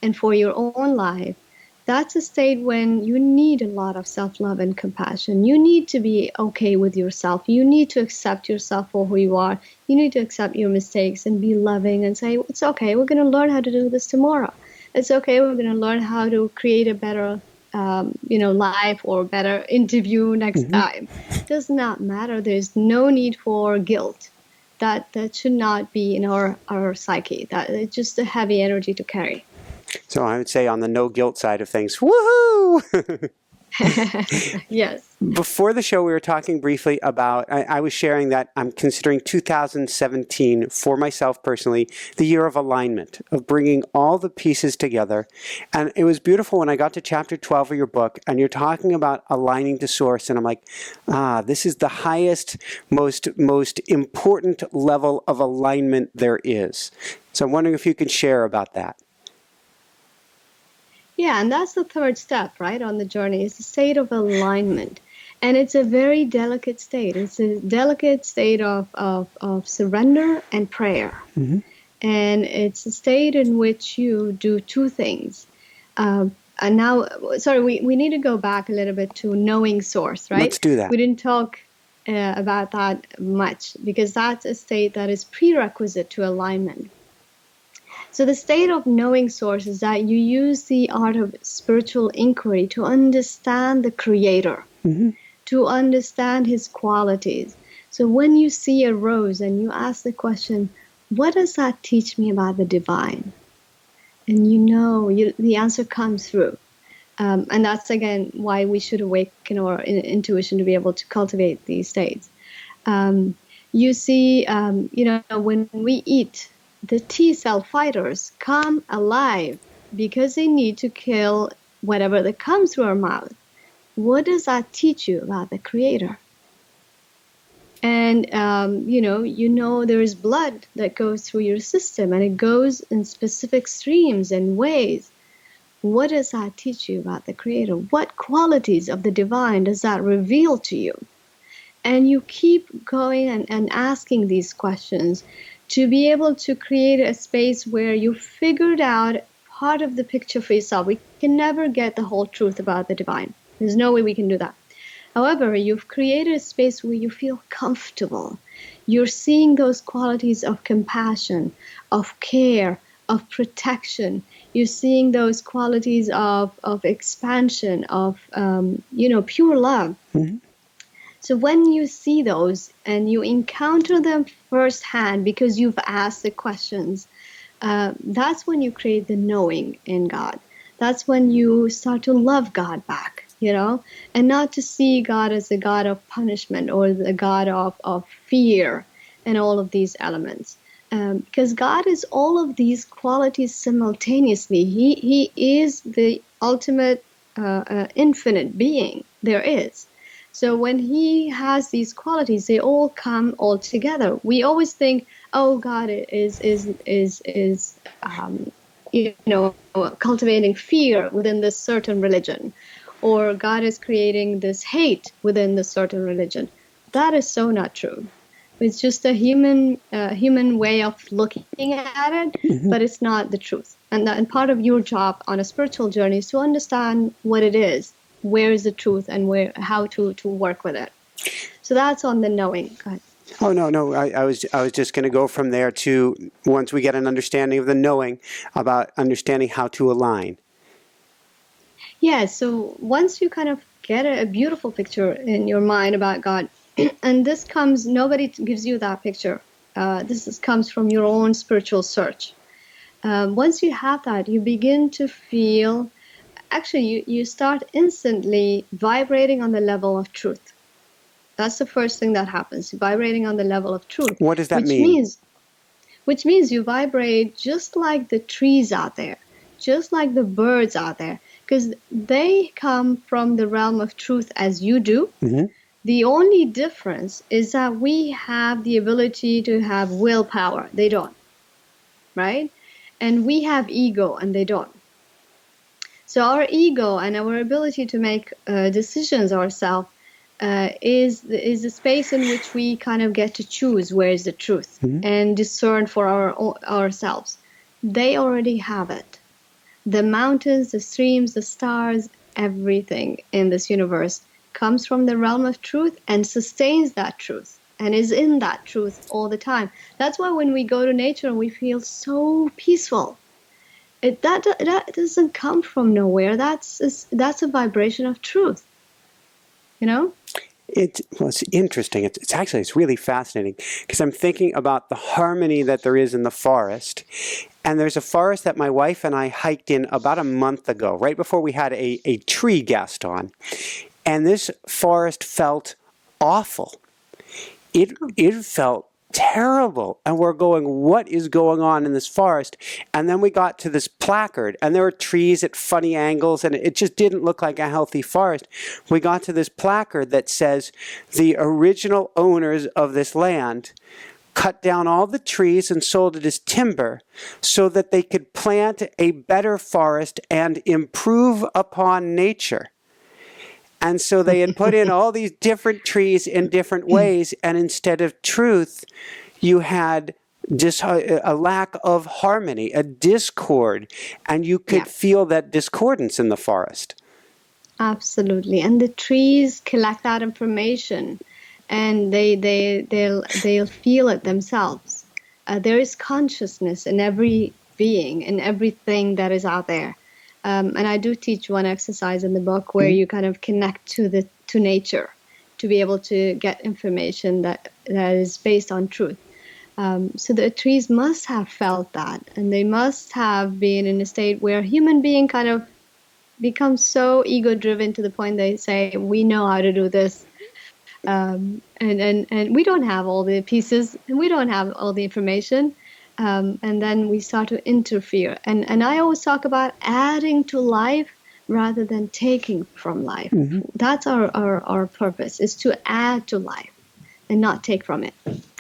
and for your own life, that's a state when you need a lot of self-love and compassion. You need to be okay with yourself. You need to accept yourself for who you are. You need to accept your mistakes and be loving and say, it's okay, we're going to learn how to do this tomorrow. It's okay, we're going to learn how to create a better life or better interview next mm-hmm. time. It does not matter. There's no need for guilt. That should not be in our psyche. That it's just a heavy energy to carry. So I would say on the no guilt side of things, woohoo! Yes. Before the show, we were talking briefly about, I was sharing that I'm considering 2017 for myself personally, the year of alignment, of bringing all the pieces together. And it was beautiful when I got to chapter 12 of your book, and you're talking about aligning to source. And I'm like, this is the highest, most important level of alignment there is. So I'm wondering if you can share about that. Yeah, and that's the third step, right, on the journey. It's a state of alignment. And it's a very delicate state. It's a delicate state of surrender and prayer. Mm-hmm. And it's a state in which you do two things. And now, we need to go back a little bit to knowing source, right? Let's do that. We didn't talk about that much, because that's a state that is prerequisite to alignment. So the state of knowing source is that you use the art of spiritual inquiry to understand the Creator, mm-hmm. to understand His qualities. So when you see a rose and you ask the question, what does that teach me about the divine? And the answer comes through. And that's, again, why we should awaken our intuition to be able to cultivate these states. You see, when we eat, the T-cell fighters come alive because they need to kill whatever that comes through our mouth. What does that teach you about the Creator? And, there is blood that goes through your system, and it goes in specific streams and ways. What does that teach you about the Creator? What qualities of the divine does that reveal to you? And you keep going and asking these questions to be able to create a space where you figured out part of the picture for yourself. We can never get the whole truth about the divine. There's no way we can do that. However, you've created a space where you feel comfortable. You're seeing those qualities of compassion, of care, of protection. You're seeing those qualities of expansion, of, pure love. Mm-hmm. So when you see those and you encounter them firsthand because you've asked the questions, that's when you create the knowing in God. That's when you start to love God back, and not to see God as the God of punishment or the God of fear and all of these elements. Because God is all of these qualities simultaneously. He is the ultimate infinite being there is. So when he has these qualities, they all come all together. We always think, oh, God is cultivating fear within this certain religion, or God is creating this hate within this certain religion. That is so not true. It's just a human way of looking at it, Mm-hmm. but it's not the truth. And part of your job on a spiritual journey is to understand what it is, where is the truth, and how to work with it. So that's on the knowing. Go ahead. Oh, no. I was just going to go from there to, once we get an understanding of the knowing, about understanding how to align. Yeah, so once you kind of get a beautiful picture in your mind about God, and nobody gives you that picture. Comes from your own spiritual search. Once you have that, you begin to feel, actually, you start instantly vibrating on the level of truth. That's the first thing that happens, vibrating on the level of truth. What does that mean? Which means you vibrate just like the trees out there, just like the birds out there, because they come from the realm of truth as you do. Mm-hmm. The only difference is that we have the ability to have willpower. They don't, right? And we have ego, and they don't. So our ego and our ability to make decisions ourselves is the space in which we kind of get to choose where is the truth, mm-hmm. and discern for ourselves. They already have it. The mountains, the streams, the stars, everything in this universe comes from the realm of truth and sustains that truth and is in that truth all the time. That's why when we go to nature and we feel so peaceful, that doesn't come from nowhere. That's a vibration of truth. It's interesting. It's really fascinating, because I'm thinking about the harmony that there is in the forest. And there's a forest that my wife and I hiked in about a month ago, right before we had a tree guest on. And this forest felt awful. It felt terrible. And we're going, what is going on in this forest? And then we got to this placard, and there were trees at funny angles, and it just didn't look like a healthy forest. We got to this placard that says, the original owners of this land cut down all the trees and sold it as timber so that they could plant a better forest and improve upon nature. And so they had put in all these different trees in different ways, and instead of truth, you had just a lack of harmony, a discord, and you could feel that discordance in the forest. Absolutely. And the trees collect that information, and they'll feel it themselves. There is consciousness in every being, in everything that is out there. And I do teach one exercise in the book where you kind of connect to nature to be able to get information that is based on truth. So the trees must have felt that, and they must have been in a state where human being kind of becomes so ego-driven to the point they say, we know how to do this. And we don't have all the pieces, and we don't have all the information. And then we start to interfere. And I always talk about adding to life rather than taking from life. Mm-hmm. That's our purpose, is to add to life and not take from it.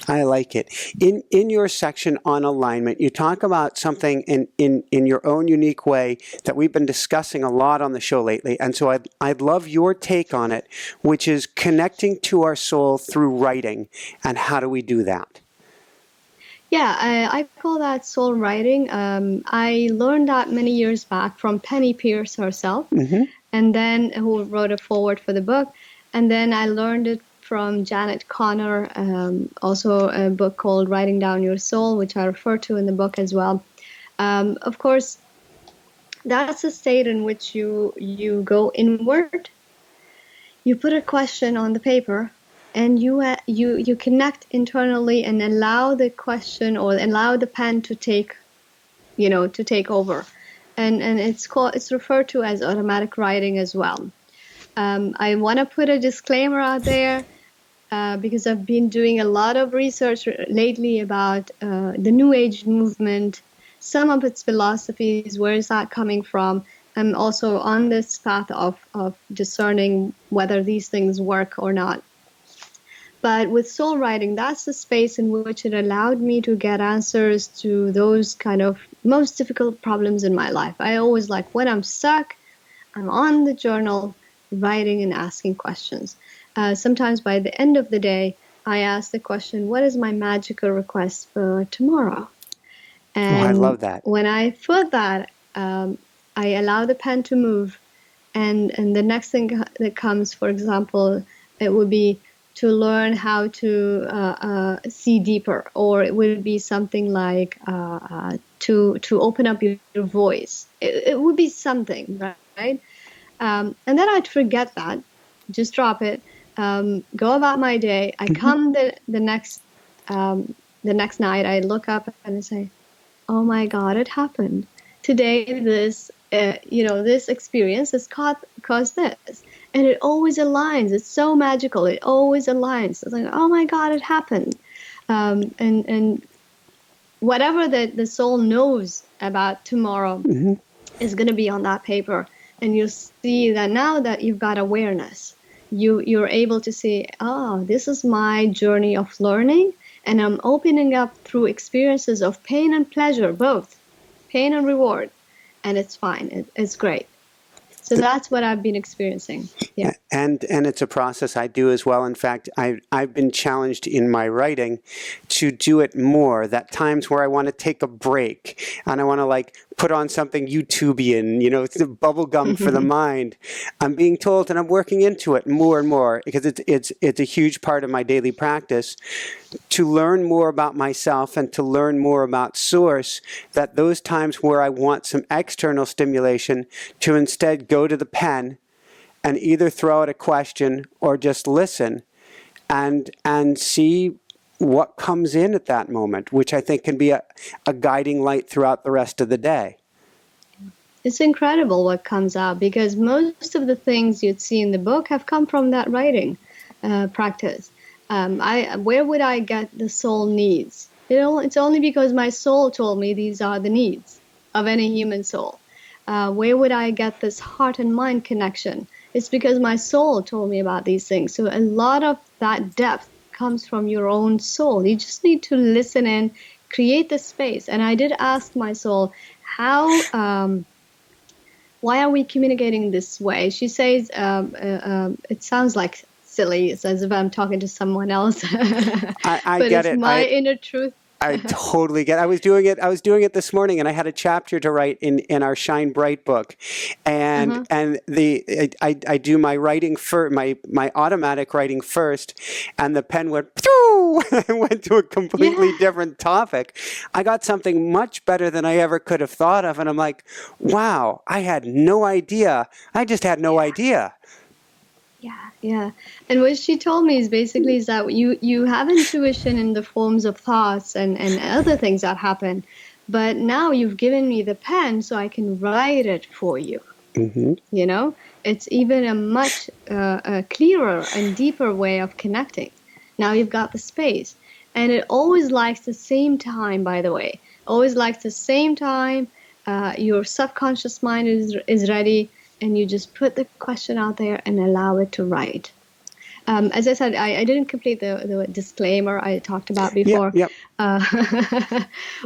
I like it. In your section on alignment, you talk about something in your own unique way that we've been discussing a lot on the show lately. And so I'd love your take on it, which is connecting to our soul through writing. And how do we do that? Yeah, I call that soul writing. I learned that many years back from Penny Pierce herself, mm-hmm. and then who wrote a foreword for the book. And then I learned it from Janet Connor, also a book called Writing Down Your Soul, which I refer to in the book as well. Of course, that's a state in which you go inward. You put a question on the paper, and you connect internally and allow the question or allow the pen to take over, and it's referred to as automatic writing as well. I want to put a disclaimer out there because I've been doing a lot of research lately about the New Age movement, some of its philosophies, where is that coming from? I'm also on this path of discerning whether these things work or not. But with soul writing, that's the space in which it allowed me to get answers to those kind of most difficult problems in my life. I always like, when I'm stuck, I'm on the journal writing and asking questions. Sometimes by the end of the day, I ask the question, what is my magical request for tomorrow? And I love that. when I put that, I allow the pen to move. And the next thing that comes, for example, it would be to learn how to see deeper, or it would be something like to open up your voice. It would be something, right? And then I'd forget that, just drop it, go about my day. I come the next night, I look up and I say, oh my God, it happened today. This this experience has caused this, and it always aligns. It's so magical. It always aligns. It's like, oh my God, it happened. And whatever the soul knows about tomorrow is going to be on that paper. And you'll see that now that you've got awareness, you're able to see, oh, this is my journey of learning, and I'm opening up through experiences of pain and pleasure, both pain and reward, and it's fine. It's great. So that's what I've been experiencing. Yeah. And it's a process I do as well. In fact, I've been challenged in my writing to do it more. That times where I want to take a break and I want to like put on something YouTubian, it's bubble gum for the mind. I'm being told, and I'm working into it more and more because it's a huge part of my daily practice to learn more about myself and to learn more about Source, that those times where I want some external stimulation, to instead go to the pen and either throw out a question or just listen and see what comes in at that moment, which I think can be a guiding light throughout the rest of the day. It's incredible what comes out, because most of the things you'd see in the book have come from that writing practice. Where would I get the soul needs? It's only because my soul told me these are the needs of any human soul. Where would I get this heart and mind connection? It's because my soul told me about these things. So a lot of that depth comes from your own soul. You just need to listen in, create the space. And I did ask my soul, why are we communicating this way? She says, it sounds like silly. It's as if I'm talking to someone else. I but get it's it. my inner truth. I totally get it. I was doing it this morning, and I had a chapter to write in our Shine Bright book, and I do my writing first, my automatic writing first, and the pen went and went to a completely different topic. I got something much better than I ever could have thought of, and I'm like, wow, I had no idea. I just had no idea. Yeah. And what she told me is basically that you have intuition in the forms of thoughts and other things that happen, but now you've given me the pen so I can write it for you. It's even a much clearer and deeper way of connecting. Now you've got the space, and it always likes the same time, by the way. Always likes the same time. Your subconscious mind is ready. And you just put the question out there and allow it to write. As I said, I didn't complete the disclaimer I talked about before,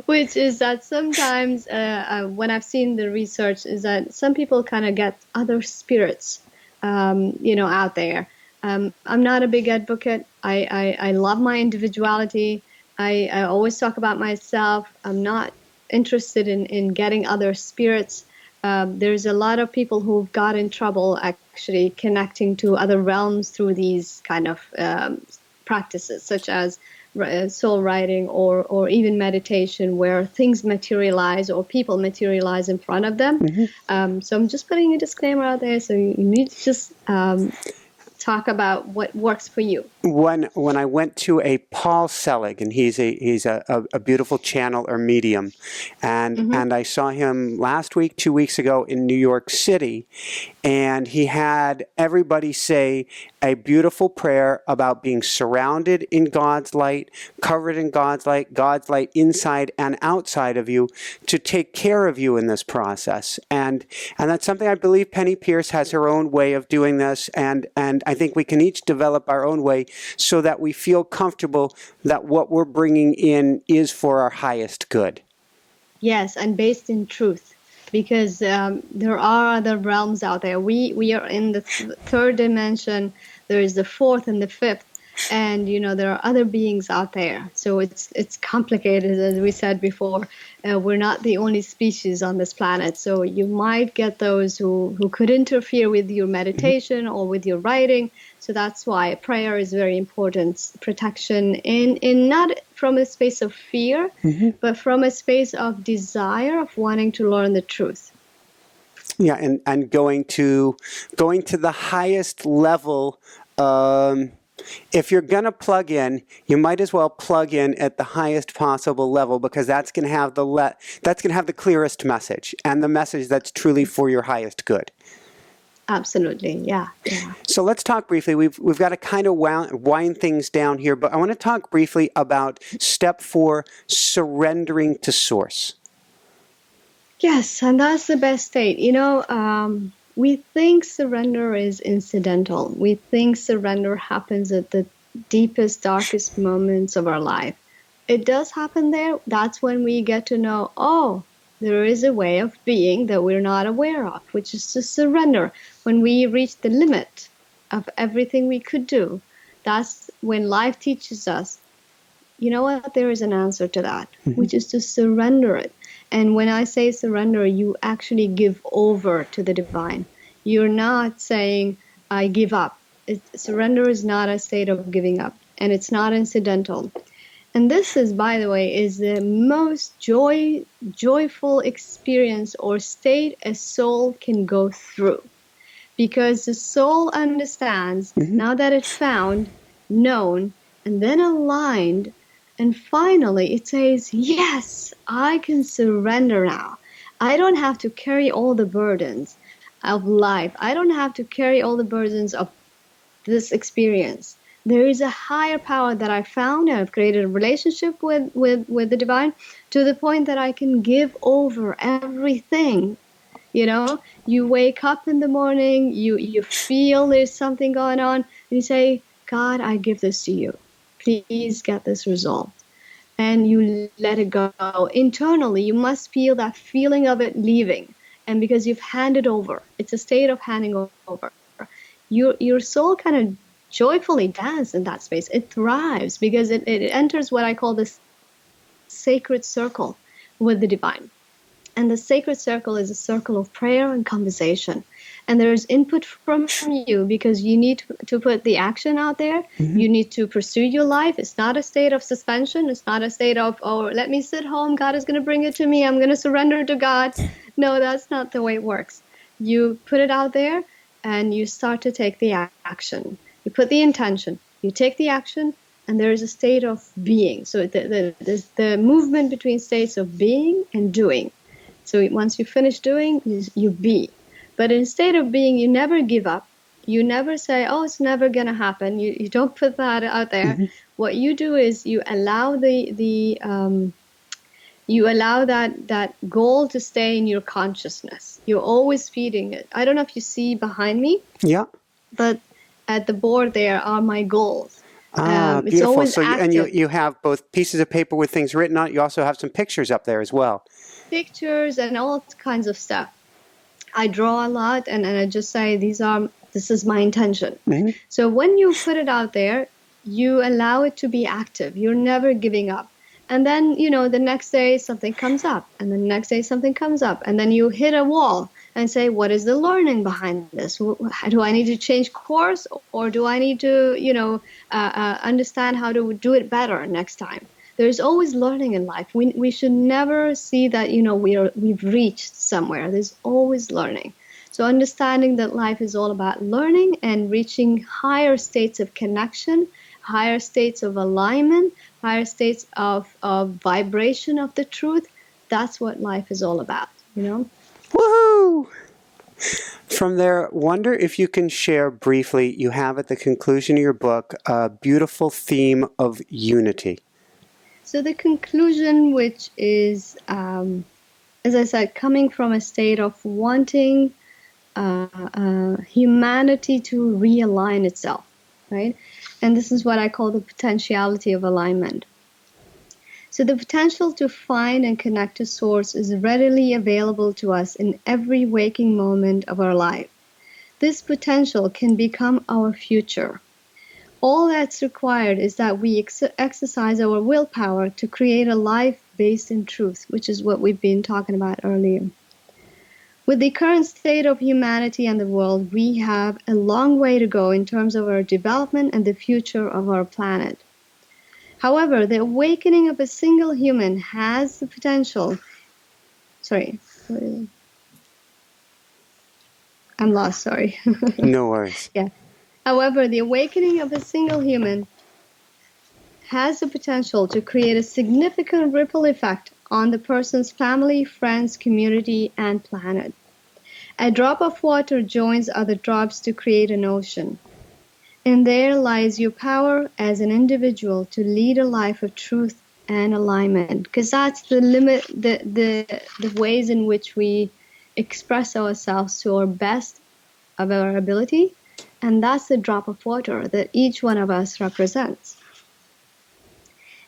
which is that sometimes when I've seen the research is that some people kind of get other spirits, out there. I'm not a big advocate. I love my individuality. I always talk about myself. I'm not interested in getting other spirits. there's a lot of people who've got in trouble actually connecting to other realms through these kind of practices, such as soul writing or even meditation, where things materialize or people materialize in front of them. So I'm just putting a disclaimer out there. So you need to just talk about what works for you. When I went to a Paul Selig, and he's a beautiful channel or medium, and I saw him last week, 2 weeks ago in New York City, and he had everybody say a beautiful prayer about being surrounded in God's light, covered in God's light inside and outside of you, to take care of you in this process. And that's something I believe Penny Pierce has her own way of doing this, and I think we can each develop our own way so that we feel comfortable that what we're bringing in is for our highest good. Yes, and based in truth. Because there are other realms out there. We are in the third dimension. There is the fourth and the fifth, and there are other beings out there. So it's complicated, as we said before. We're not the only species on this planet. So you might get those who could interfere with your meditation or with your writing. So that's why prayer is very important. Protection in not from a space of fear, but from a space of desire, of wanting to learn the truth. Yeah, and going to the highest level. If you're going to plug in, you might as well plug in at the highest possible level, because that's going to have the clearest message, and the message that's truly for your highest good. Absolutely, yeah. So let's talk briefly. We've got to kind of wind things down here, but I want to talk briefly about step 4, surrendering to Source. Yes, and that's the best state. We think surrender is incidental. We think surrender happens at the deepest, darkest moments of our life. It does happen there. That's when we get to know, oh, there is a way of being that we're not aware of, which is to surrender. When we reach the limit of everything we could do, that's when life teaches us, you know what, there is an answer to that, which is to surrender it. And when I say surrender, you actually give over to the divine. You're not saying, I give up. Surrender is not a state of giving up, and it's not incidental. And this is, by the way, is the most joyful experience or state a soul can go through. Because the soul understands, now that it's found, known, and then aligned, and finally it says, yes, I can surrender now. I don't have to carry all the burdens of life. I don't have to carry all the burdens of this experience. There is a higher power that I found, and I've created a relationship with the divine to the point that I can give over everything. You wake up in the morning, you feel there's something going on, and you say, God, I give this to you. Please get this resolved. And you let it go. Internally, you must feel that feeling of it leaving. And because you've handed over, it's a state of handing over. Your soul kind of joyfully dances in that space. It thrives because it enters what I call this sacred circle with the divine. And the sacred circle is a circle of prayer and conversation. And there's input from you because you need to put the action out there. You need to pursue your life. It's not a state of suspension. It's not a state of, oh, let me sit home. God is going to bring it to me. I'm going to surrender to God. No, that's not the way it works. You put it out there and you start to take the action. You put the intention, you take the action, and there is a state of being. So there's the movement between states of being and doing. So once you finish doing, you be. But in state of being, you never give up. You never say, oh, it's never going to happen. You don't put that out there. What you do is you allow that goal to stay in your consciousness. You're always feeding it. I don't know if you see behind me. Yeah. But at the board there are my goals. Beautiful. It's always So active. you have both pieces of paper with things written on it. You also have some pictures up there as well. Pictures and all kinds of stuff. I draw a lot, and I just say this is my intention. So when you put it out there, you allow it to be active. You're never giving up. And then, the next day something comes up, and the next day something comes up, and then you hit a wall and say, what is the learning behind this? Do I need to change course, or do I need to, understand how to do it better next time? There's always learning in life. We should never see that, we've reached somewhere. There's always learning. So understanding that life is all about learning and reaching higher states of connection, higher states of alignment, higher states of vibration of the truth. That's what life is all about, Woohoo! From there, wonder if you can share briefly, you have at the conclusion of your book, a beautiful theme of unity. So the conclusion, which is, as I said, coming from a state of wanting humanity to realign itself, right? And this is what I call the potentiality of alignment. So the potential to find and connect to Source is readily available to us in every waking moment of our life. This potential can become our future. All that's required is that we exercise our willpower to create a life based in truth, which is what we've been talking about earlier. With the current state of humanity and the world, we have a long way to go in terms of our development and the future of our planet. However, the awakening of a single human has the potential. Sorry. I'm lost, sorry. No worries. Yeah. However, the awakening of a single human has the potential to create a significant ripple effect on the person's family, friends, community, and planet. A drop of water joins other drops to create an ocean. And there lies your power as an individual to lead a life of truth and alignment, because that's the limit, the ways in which we express ourselves to our best of our ability, and that's the drop of water that each one of us represents.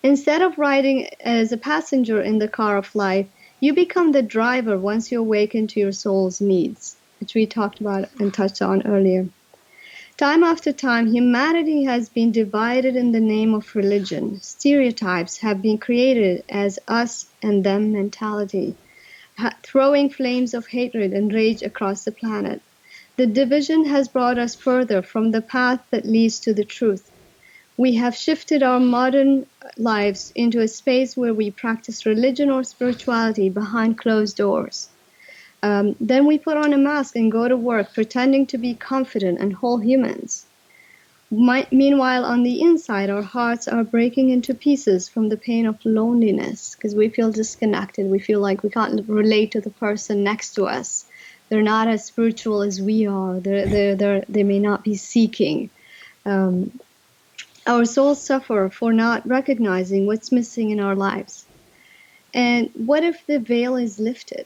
Instead of riding as a passenger in the car of life, you become the driver once you awaken to your soul's needs, which we talked about and touched on earlier. Time after time, humanity has been divided in the name of religion. Stereotypes have been created as us and them mentality, throwing flames of hatred and rage across the planet. The division has brought us further from the path that leads to the truth. We have shifted our modern lives into a space where we practice religion or spirituality behind closed doors. Then we put on a mask and go to work pretending to be confident and whole humans. Meanwhile, on the inside, our hearts are breaking into pieces from the pain of loneliness because we feel disconnected. We feel like we can't relate to the person next to us. They're not as spiritual as we are. They may not be seeking. Our souls suffer for not recognizing what's missing in our lives. And what if the veil is lifted?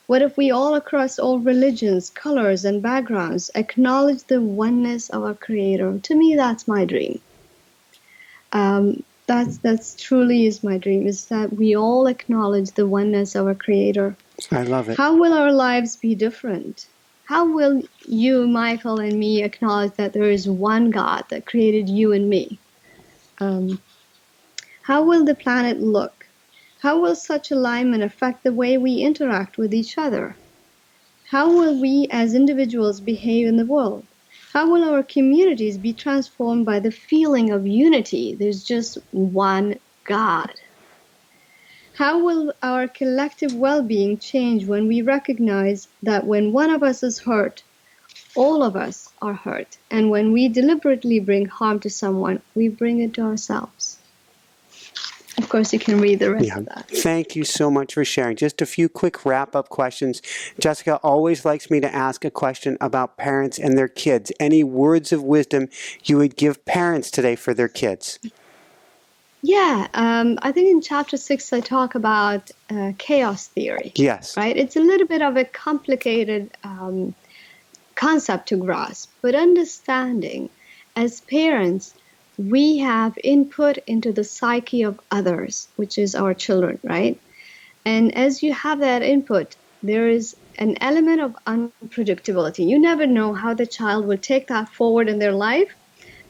What if we all across all religions, colors, and backgrounds acknowledge the oneness of our Creator? To me, that's my dream. That's truly is my dream, is that we all acknowledge the oneness of our Creator. I love it. How will our lives be different? How will you, Michael, and me acknowledge that there is one God that created you and me? How will the planet look? How will such alignment affect the way we interact with each other? How will we as individuals behave in the world? How will our communities be transformed by the feeling of unity? There's just one God. How will our collective well-being change when we recognize that when one of us is hurt, all of us are hurt? And when we deliberately bring harm to someone, we bring it to ourselves. Of course, you can read the rest of that. Thank you so much for sharing. Just a few quick wrap-up questions. Jessica always likes me to ask a question about parents and their kids. Any words of wisdom you would give parents today for their kids? Yeah, I think in chapter 6 I talk about chaos theory. Yes. Right? It's a little bit of a complicated concept to grasp, but understanding as parents, we have input into the psyche of others, which is our children, right? And as you have that input, there is an element of unpredictability. You never know how the child will take that forward in their life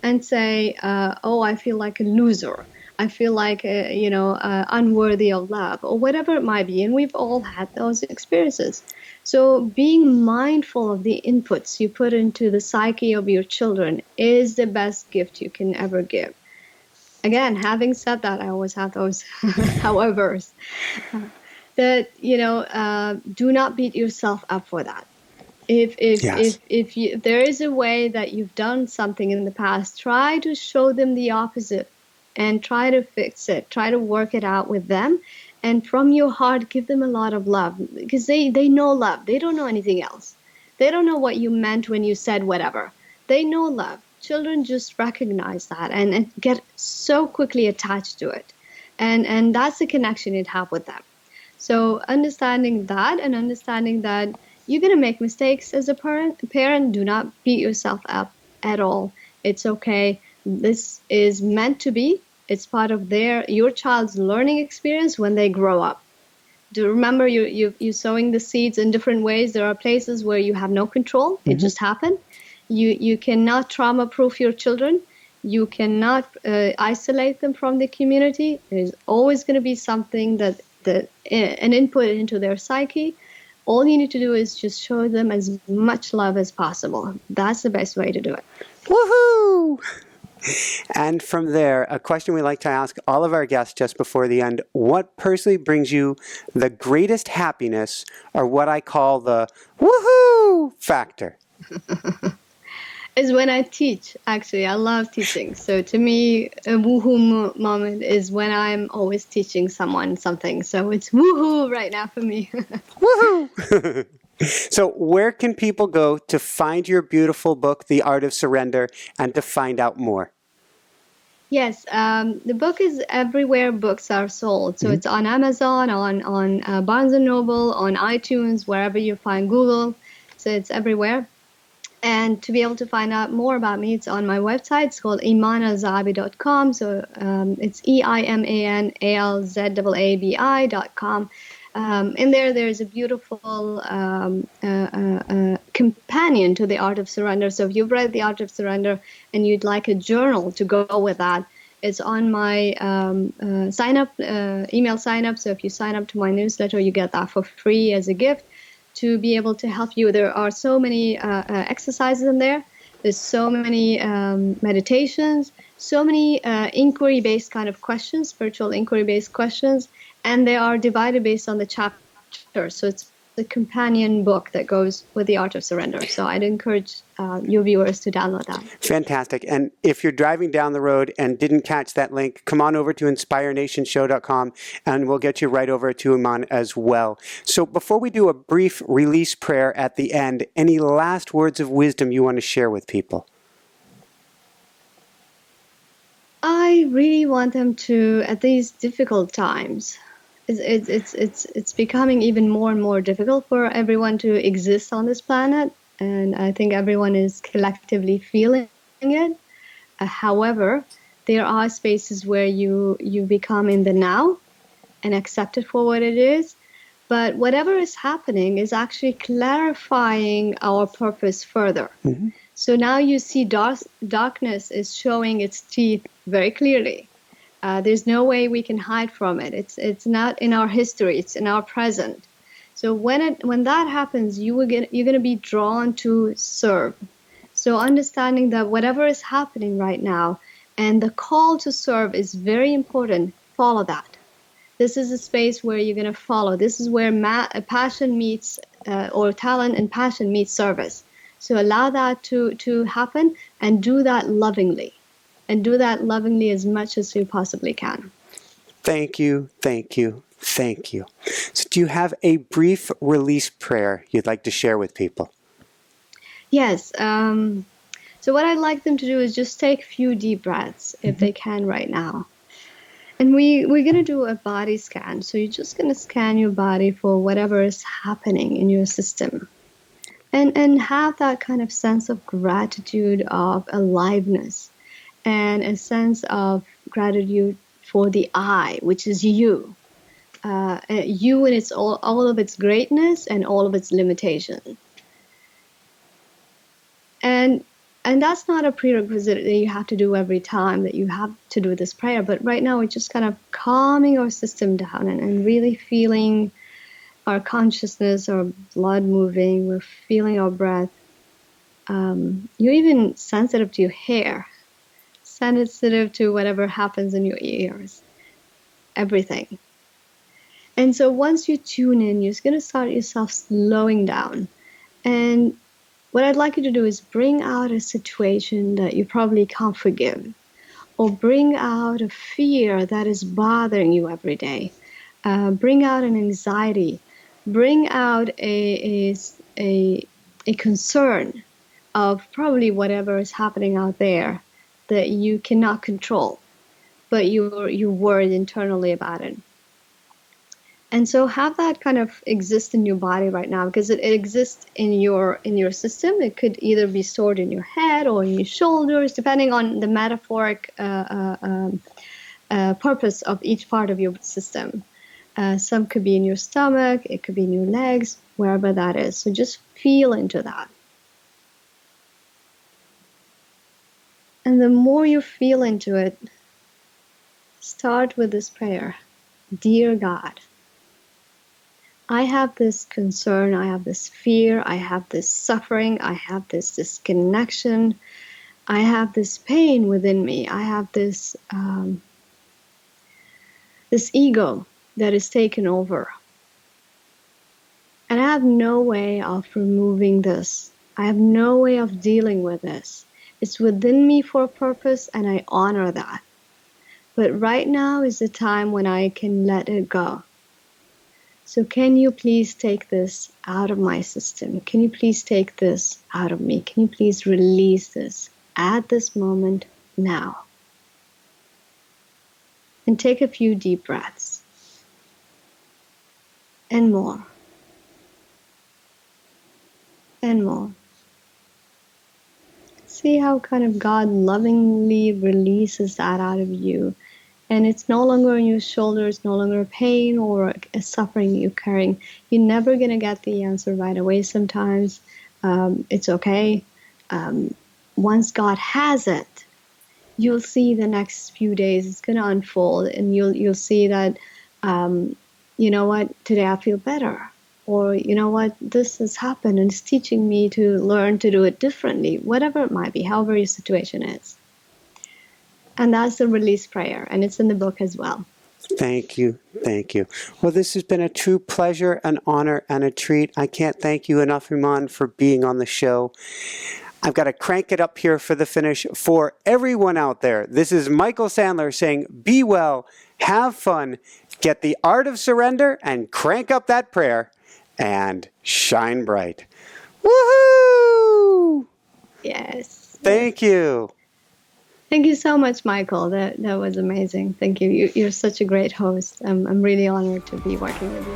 and say, oh, I feel like a loser. I feel like, unworthy of love or whatever it might be. And we've all had those experiences. So being mindful of the inputs you put into the psyche of your children is the best gift you can ever give. Again, having said that, I always have those howevers. That, do not beat yourself up for that. Yes. If there is a way that you've done something in the past, try to show them the opposite and try to fix it. Try to work it out with them. And from your heart, give them a lot of love, because they know love. They don't know anything else. They don't know what you meant when you said whatever. They know love. Children just recognize that and get so quickly attached to it. And that's the connection you'd have with them. So understanding that and understanding that you're going to make mistakes as a parent, do not beat yourself up at all. It's okay. This is meant to be. It's part of your child's learning experience when they grow up. Do remember you're sowing the seeds in different ways. There are places where you have no control. Mm-hmm. It just happened. You cannot trauma-proof your children. You cannot isolate them from the community. There's always going to be something that an input into their psyche. All you need to do is just show them as much love as possible. That's the best way to do it. Woohoo! And from there, a question we like to ask all of our guests just before the end: what personally brings you the greatest happiness, or what I call the woohoo factor? Is when I teach. Actually, I love teaching. So to me, a woohoo moment is when I'm always teaching someone something. So it's woohoo right now for me. Woohoo! So where can people go to find your beautiful book, The Art of Surrender, and to find out more? Yes, the book is everywhere books are sold. So it's on Amazon, on Barnes & Noble, on iTunes, wherever you find Google. So it's everywhere. And to be able to find out more about me, it's on my website. It's called eimanalzaabi.com. So it's EIMANALZAABI.com. In there's a beautiful companion to The Art of Surrender. So if you've read The Art of Surrender and you'd like a journal to go with that, it's on my email sign up. So if you sign up to my newsletter, you get that for free as a gift to be able to help you. There are so many exercises in there. There's so many meditations, so many inquiry-based kind of questions, spiritual inquiry-based questions, and they are divided based on the chapter. So it's the companion book that goes with The Art of Surrender. So I'd encourage your viewers to download that. Fantastic. And if you're driving down the road and didn't catch that link, come on over to inspirenationshow.com and we'll get you right over to Eiman as well. So before we do a brief release prayer at the end, any last words of wisdom you want to share with people? I really want them to, at these difficult times, it's becoming even more and more difficult for everyone to exist on this planet, and I think everyone is collectively feeling it. However, there are spaces where you become in the now and accept it for what it is. But whatever is happening is actually clarifying our purpose further. Mm-hmm. So now you see darkness is showing its teeth very clearly. There's no way we can hide from it. It's not in our history. It's in our present. So when that happens, you're going to be drawn to serve. So understanding that whatever is happening right now and the call to serve is very important. Follow that. This is a space where you're going to follow. This is where passion meets or talent and passion meets service. So allow that to happen and do that lovingly. And do that lovingly as much as you possibly can. Thank you, thank you, thank you. So do you have a brief release prayer you'd like to share with people? Yes. So what I'd like them to do is just take a few deep breaths, if they can right now. And we're going to do a body scan. So you're just going to scan your body for whatever is happening in your system. And have that kind of sense of gratitude, of aliveness. And a sense of gratitude for the I, which is you. You and its all of its greatness and all of its limitation. And And that's not a prerequisite that you have to do every time that you have to do this prayer. But right now, we're just kind of calming our system down and really feeling our consciousness, our blood moving. We're feeling our breath. You're even sensitive to your hair, sensitive to whatever happens in your ears, everything. And so once you tune in, you're going to start yourself slowing down. And what I'd like you to do is bring out a situation that you probably can't forgive, or bring out a fear that is bothering you every day. Bring out an anxiety. Bring out a concern of probably whatever is happening out there that you cannot control, but you're worried internally about it. And so have that kind of exist in your body right now, because it exists in your system. It could either be stored in your head or in your shoulders, depending on the metaphoric purpose of each part of your system. Some could be in your stomach, it could be in your legs, wherever that is. So just feel into that. And the more you feel into it, start with this prayer. Dear God, I have this concern, I have this fear, I have this suffering, I have this disconnection, I have this pain within me, I have this this ego that is taken over. And I have no way of removing this. I have no way of dealing with this. It's within me for a purpose, and I honor that. But right now is the time when I can let it go. So can you please take this out of my system? Can you please take this out of me? Can you please release this at this moment now? And take a few deep breaths. And more. And more. See how kind of God lovingly releases that out of you. And it's no longer on your shoulders, no longer a pain or a suffering you're carrying. You're never going to get the answer right away sometimes. It's okay. Once God has it, you'll see the next few days it's going to unfold, and you'll see that, you know what, today I feel better. Or, you know what, this has happened and it's teaching me to learn to do it differently, whatever it might be, however your situation is. And that's the release prayer, and it's in the book as well. Thank you. Thank you. Well, this has been a true pleasure, an honor, and a treat. I can't thank you enough, Eiman, for being on the show. I've got to crank it up here for the finish for everyone out there. This is Michael Sandler saying, be well, have fun, get the art of surrender, and crank up that prayer, and shine bright. Woohoo! Yes. Thank you. Thank you so much, Michael. That was amazing. Thank you. You're such a great host. I'm really honored to be working with you.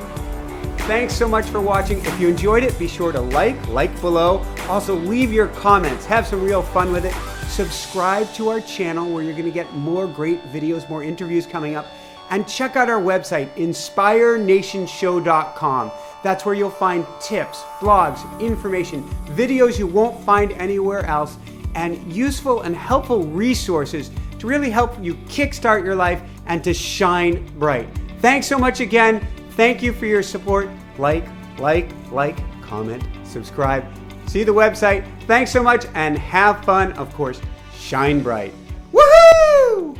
Thanks so much for watching. If you enjoyed it, be sure to like below. Also, leave your comments. Have some real fun with it. Subscribe to our channel where you're going to get more great videos, more interviews coming up. And check out our website, inspirenationshow.com. That's where you'll find tips, blogs, information, videos you won't find anywhere else, and useful and helpful resources to really help you kickstart your life and to shine bright. Thanks so much again. Thank you for your support. Like, comment, subscribe. See the website. Thanks so much and have fun. Of course, shine bright. Woohoo!